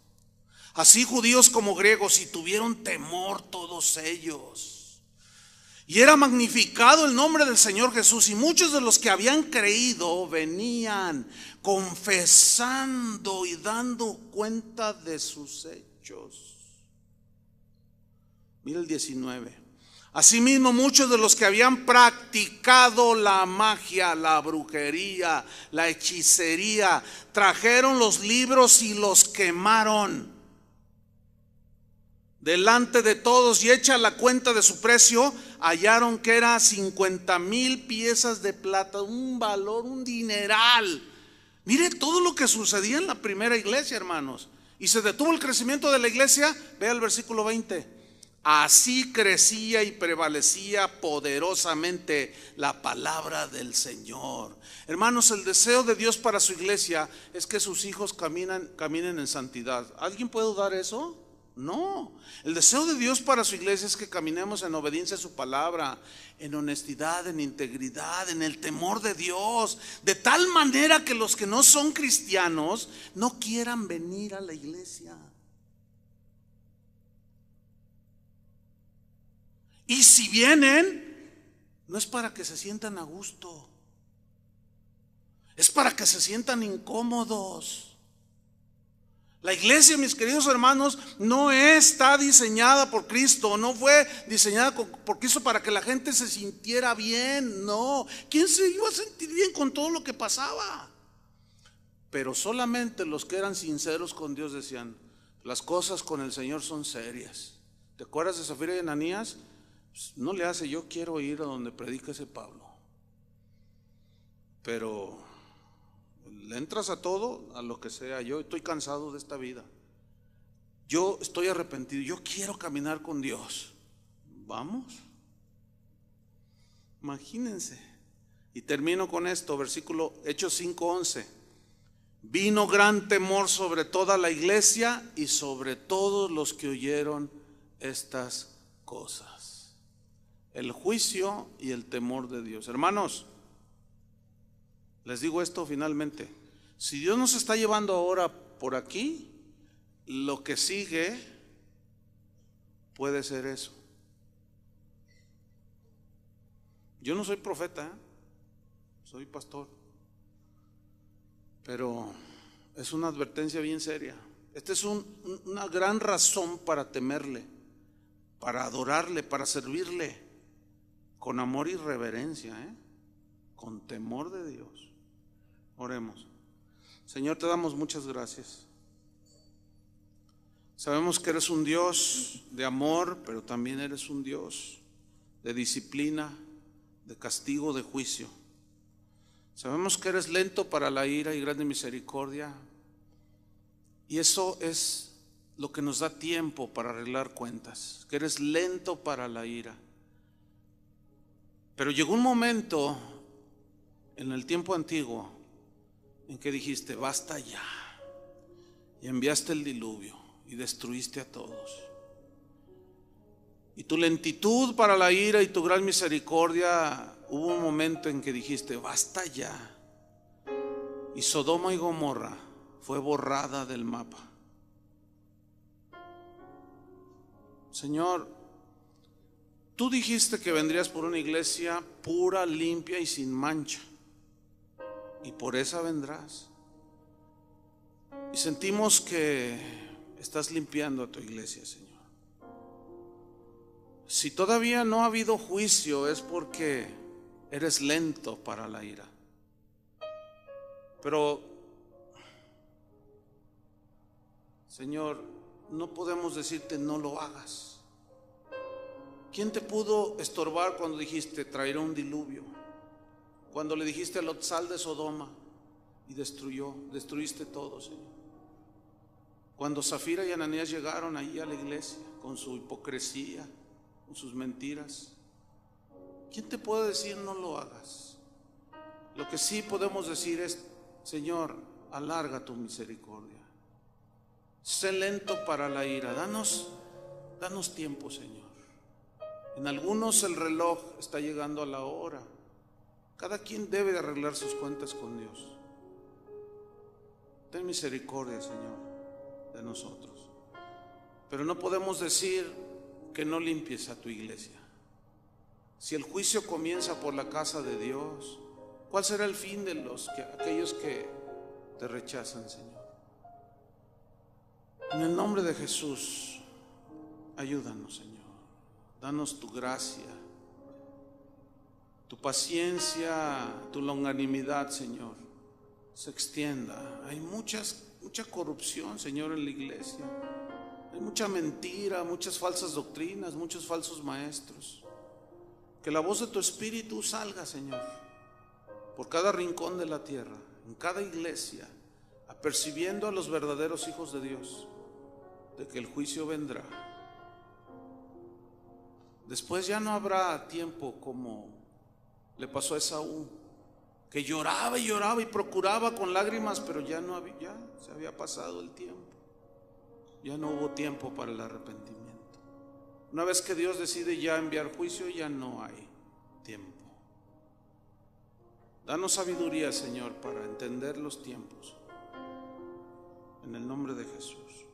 así judíos como griegos, y tuvieron temor todos ellos. Y era magnificado el nombre del Señor Jesús, y muchos de los que habían creído venían confesando y dando cuenta de sus hechos. Mira el 19. Asimismo, muchos de los que habían practicado la magia, la brujería, la hechicería, trajeron los libros y los quemaron delante de todos, y hecha la cuenta de su precio, hallaron que era 50,000 piezas de plata, un valor, un dineral. Mire todo lo que sucedía en la primera iglesia, hermanos. Y se detuvo el crecimiento de la iglesia. Vea el versículo 20. Así crecía y prevalecía poderosamente la palabra del Señor. Hermanos, el deseo de Dios para su iglesia es que sus hijos caminen en santidad. ¿Alguien puede dudar eso? No, el deseo de Dios para su iglesia es que caminemos en obediencia a su palabra, en honestidad, en integridad, en el temor de Dios, de tal manera que los que no son cristianos no quieran venir a la iglesia. Y si vienen, no es para que se sientan a gusto, es para que se sientan incómodos. La iglesia, mis queridos hermanos, no está diseñada por Cristo, no fue diseñada por Cristo para que la gente se sintiera bien, no. ¿Quién se iba a sentir bien con todo lo que pasaba? Pero solamente los que eran sinceros con Dios decían: las cosas con el Señor son serias. ¿Te acuerdas de Zafira y Ananías? Pues no le hace, yo quiero ir a donde predica ese Pablo. Pero le entras a todo, a lo que sea. Yo estoy cansado de esta vida, yo estoy arrepentido, yo quiero caminar con Dios. Vamos, imagínense. Y termino con esto, versículo Hechos 5:11. Vino gran temor sobre toda la iglesia y sobre todos los que oyeron estas cosas. El juicio y el temor de Dios. Hermanos, les digo esto finalmente: si Dios nos está llevando ahora por aquí, lo que sigue puede ser eso. Yo no soy profeta, soy pastor, pero es una advertencia bien seria. Esta es una gran razón para temerle, para adorarle, para servirle con amor y reverencia, con temor de Dios. Oremos. Señor, te damos muchas gracias. Sabemos que eres un Dios de amor, pero también eres un Dios de disciplina, de castigo, de juicio. Sabemos que eres lento para la ira y grande misericordia, y eso es lo que nos da tiempo para arreglar cuentas, que eres lento para la ira. Pero llegó un momento en el tiempo antiguo en que dijiste: basta ya, y enviaste el diluvio y destruiste a todos. Y tu lentitud para la ira y tu gran misericordia, hubo un momento en que dijiste: basta ya, y Sodoma y Gomorra fue borrada del mapa. Señor, tú dijiste que vendrías por una iglesia pura, limpia y sin mancha, y por esa vendrás. Y sentimos que estás limpiando a tu iglesia, Señor. Si todavía no ha habido juicio, es porque eres lento para la ira. Pero, Señor, no podemos decirte no lo hagas. ¿Quién te pudo estorbar cuando dijiste traerá un diluvio? Cuando le dijiste a Lot, sal de Sodoma, y destruiste todo, Señor. Cuando Zafira y Ananías llegaron ahí a la iglesia con su hipocresía, con sus mentiras, ¿quién te puede decir no lo hagas? Lo que sí podemos decir es, Señor, alarga tu misericordia. Sé lento para la ira. Danos tiempo, Señor. En algunos el reloj está llegando a la hora. Cada quien debe de arreglar sus cuentas con Dios. Ten misericordia, Señor, de nosotros. Pero no podemos decir que no limpies a tu iglesia. Si el juicio comienza por la casa de Dios, ¿cuál será el fin de aquellos que te rechazan, Señor? En el nombre de Jesús, ayúdanos, Señor. Danos tu gracia, tu paciencia, tu longanimidad, Señor, se extienda. Hay mucha corrupción, Señor, en la iglesia. Hay mucha mentira, muchas falsas doctrinas, muchos falsos maestros. Que la voz de tu Espíritu salga, Señor, por cada rincón de la tierra, en cada iglesia, apercibiendo a los verdaderos hijos de Dios, de que el juicio vendrá. Después ya no habrá tiempo como le pasó a Esaú, que lloraba y lloraba y procuraba con lágrimas, pero ya se había pasado el tiempo. Ya no hubo tiempo para el arrepentimiento. Una vez que Dios decide ya enviar juicio, ya no hay tiempo. Danos sabiduría, Señor, para entender los tiempos. En el nombre de Jesús.